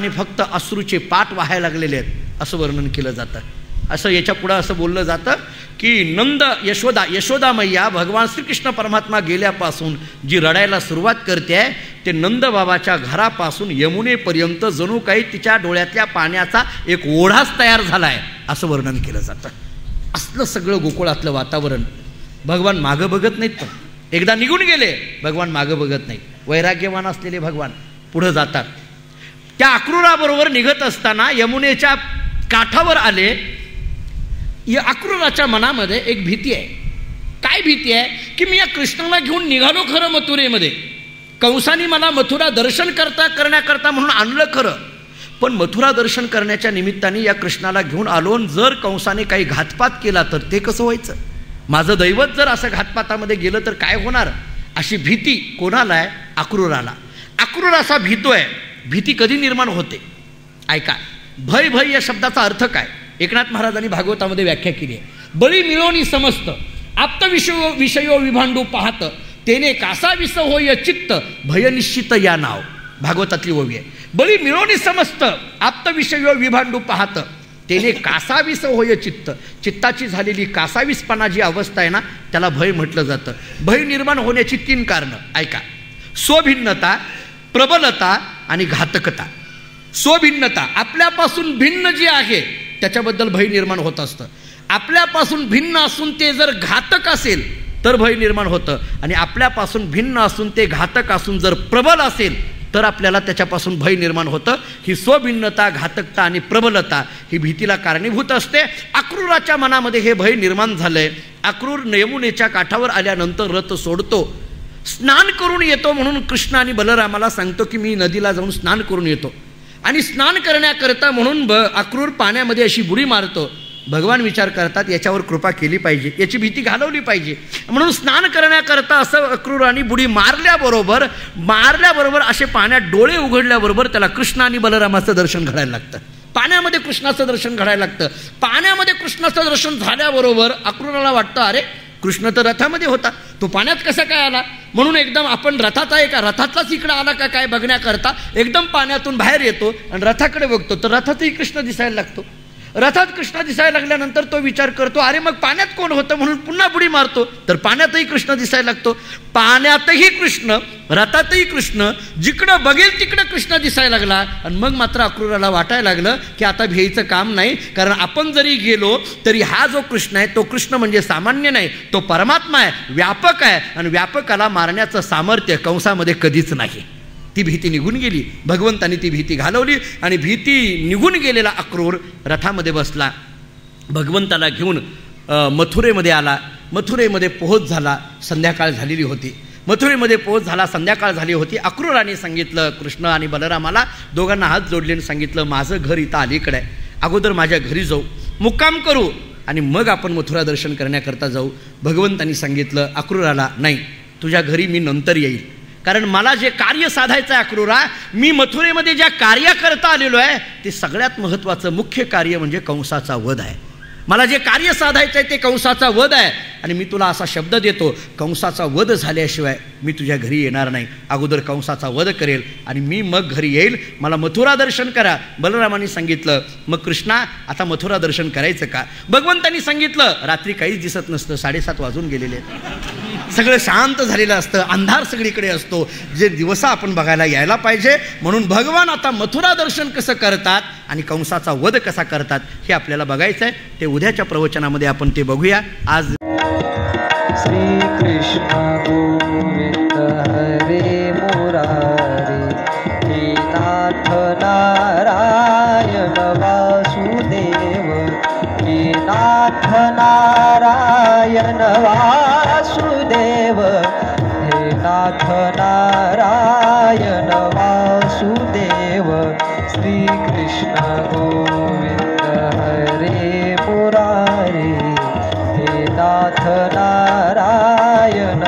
S2: फक्त अश्रूचे पाट वाहायला लागलेले आहेत असं वर्णन केलं जातं. असं याच्या पुढं असं बोललं जातं की नंद यशोदा मैया भगवान श्रीकृष्ण परमात्मा गेल्यापासून जी रडायला सुरुवात करते आहे ते नंदबाबाच्या घरापासून यमुनेपर्यंत जणू काही तिच्या डोळ्यातल्या पाण्याचा एक ओढाच तयार झाला आहे असं वर्णन केलं जातं. असलं सगळं गोकुळातलं वातावरण. भगवान मागं बघत नाहीत, पण एकदा निघून गेले भगवान मागं बघत नाहीत. वैराग्यवान असलेले भगवान पुढं जातात. त्या अक्रूराबरोबर निघत असताना यमुनेच्या काठावर आले. या अक्रूराच्या मनामध्ये एक भीती आहे. काय भीती आहे की मी या कृष्णाला घेऊन निघालो खरं मथुरेमध्ये, कंसाने मला मथुरा दर्शन करण्याकरता म्हणून आणलं खरं, पण मथुरा दर्शन करण्याच्या निमित्ताने या कृष्णाला घेऊन आलो. जर कंसाने काही घातपात केला तर ते कसं व्हायचं, माझं दैवत जर असं घातपातामध्ये गेलं तर काय होणार, अशी भीती कोणाला आहे, अक्रूराला. अक्रूर असा भीतोय. भीती कधी निर्माण होते ऐका. भय या शब्दाचा अर्थ काय एकनाथ महाराजांनी भागवतामध्ये व्याख्या केली आहे. बळी मिळवणी समस्त आप्त विषयो विभांडू पाहत तेने कासा विस होय चित्त भय निश्चित या नाव भागवतातली ओवी आहे. बळी मिळवणी समस्त आप्त विषयो विभांडू पाहत तेने कासावीस होय चित्त. चित्ताची झालेली कासावीसपणा जी अवस्था आहे ना त्याला भय म्हटलं जातं. भय निर्माण होण्याची 3 कारणं ऐका. स्वभिन्नता, प्रबलता आणि घातकता. स्वभिन्नता, आपल्यापासून भिन्न जी आहे त्याच्याबद्दल भय निर्माण होत असतं. आपल्यापासून भिन्न असून ते जर घातक असेल तर भय निर्माण होतं, आणि आपल्यापासून भिन्न असून ते घातक असून जर प्रबल असेल तर आपल्याला त्याच्यापासून भय निर्माण होतं. ही स्वभिन्नता, घातकता आणि प्रबलता ही भीतीला कारणीभूत असते. अक्रूराच्या मनामध्ये हे भय निर्माण झालंय. अक्रूर यमुनेच्या काठावर आल्यानंतर रथ सोडतो, स्नान करून येतो. म्हणून कृष्ण आणि बलरामाला सांगतो की मी नदीला जाऊन स्नान करून येतो. आणि स्नान करण्याकरता म्हणून अक्रूर पाण्यामध्ये अशी बुडी मारतो. भगवान विचार करतात याच्यावर कृपा केली पाहिजे, याची भीती घालवली पाहिजे, म्हणून स्नान करण्याकरता असं अक्रूराने बुडी मारल्याबरोबर असे पाण्यात डोळे उघडल्याबरोबर त्याला कृष्ण आणि बलरामाचं दर्शन घडायला लागतं. पाण्यामध्ये कृष्णाचं दर्शन घडायला लागतं. पाण्यामध्ये कृष्णाचं दर्शन झाल्याबरोबर अक्रूराला वाटतं अरे कृष्ण तर रथामध्ये होता, तो पाण्यात कसा काय आला, म्हणून एकदम आपण रथात आहे का, रथातलाच इकडं आला का काय बघण्याकरता एकदम पाण्यातून बाहेर येतो आणि रथाकडे बघतो तर रथातही कृष्ण दिसायला लागतो. रथात कृष्ण दिसायला लागल्यानंतर तो विचार करतो अरे मग पाण्यात कोण होतं, म्हणून पुन्हा बुडी मारतो तर पाण्यातही कृष्ण दिसायला लागतो. पाण्यातही कृष्ण, रथातही कृष्ण, जिकडं बघेल तिकडं कृष्ण दिसायला लागला. आणि मग मात्र अक्रूराला वाटायला लागलं की आता भ्यायचं काम नाही, कारण आपण जरी गेलो तरी हा जो कृष्ण आहे तो कृष्ण म्हणजे सामान्य नाही, तो परमात्मा आहे, व्यापक आहे, आणि व्यापकाला मारण्याचं सामर्थ्य कंसामध्ये कधीच नाही. ती भीती निघून गेली. भगवंतांनी ती भीती घालवली आणि भीती निघून गेलेला अक्रूर रथामध्ये बसला, भगवंताला घेऊन मथुरेमध्ये आला. मथुरेमध्ये पोहोच झाला. संध्याकाळ झालेली होती. मथुरेमध्ये पोहोच झाला, संध्याकाळ झाली होती. अक्रूराने सांगितलं कृष्ण आणि बलरामाला, दोघांना हात जोडले सांगितलं माझं घर इथं अलीकडे आहे, अगोदर माझ्या घरी जाऊ, मुक्काम करू आणि मग आपण मथुरा दर्शन करण्याकरता जाऊ. भगवंतांनी सांगितलं अक्रूराला नाही, तुझ्या घरी मी नंतर येईल, कारण मला जे कार्य साधायचं आहे अक्रूरा, मी मथुरेमध्ये ज्या कार्याकरता आलेलो आहे ते सगळ्यात महत्त्वाचं मुख्य कार्य म्हणजे कंसाचा वध आहे. मला जे कार्य साधायचं आहे ते कंसाचा वध आहे, आणि मी तुला असा शब्द देतो कंसाचा वध झाल्याशिवाय मी तुझ्या घरी येणार नाही, अगोदर कंसाचा वध करेल आणि मी मग घरी येईल, मला मथुरा दर्शन करा. बलरामाने सांगितलं मग कृष्णा आता मथुरा दर्शन करायचं का. भगवंतांनी सांगितलं रात्री काहीच दिसत नसतं, 7:30 वाजून गेलेले आहेत, सगळं शांत झालेलं असतं, अंधार सगळीकडे असतो, जे दिवसा आपण बघायला यायला पाहिजे. म्हणून भगवान आता मथुरा दर्शन कसं करतात आणि कंसाचा वध कसा करतात हे आपल्याला बघायचं आहे. ते उद्याच्या प्रवचनामध्ये आपण ते बघूया. आज
S1: श्री कृष्ण गोविंद हरे मुरारी, हे नाथ नारायण वासुदेव, हे नाथ नारायण वासुदेव, हे नाथ नारायण वासुदेव. श्री कृष्ण गोविंद हरे मुरारी, हे नाथ नारायण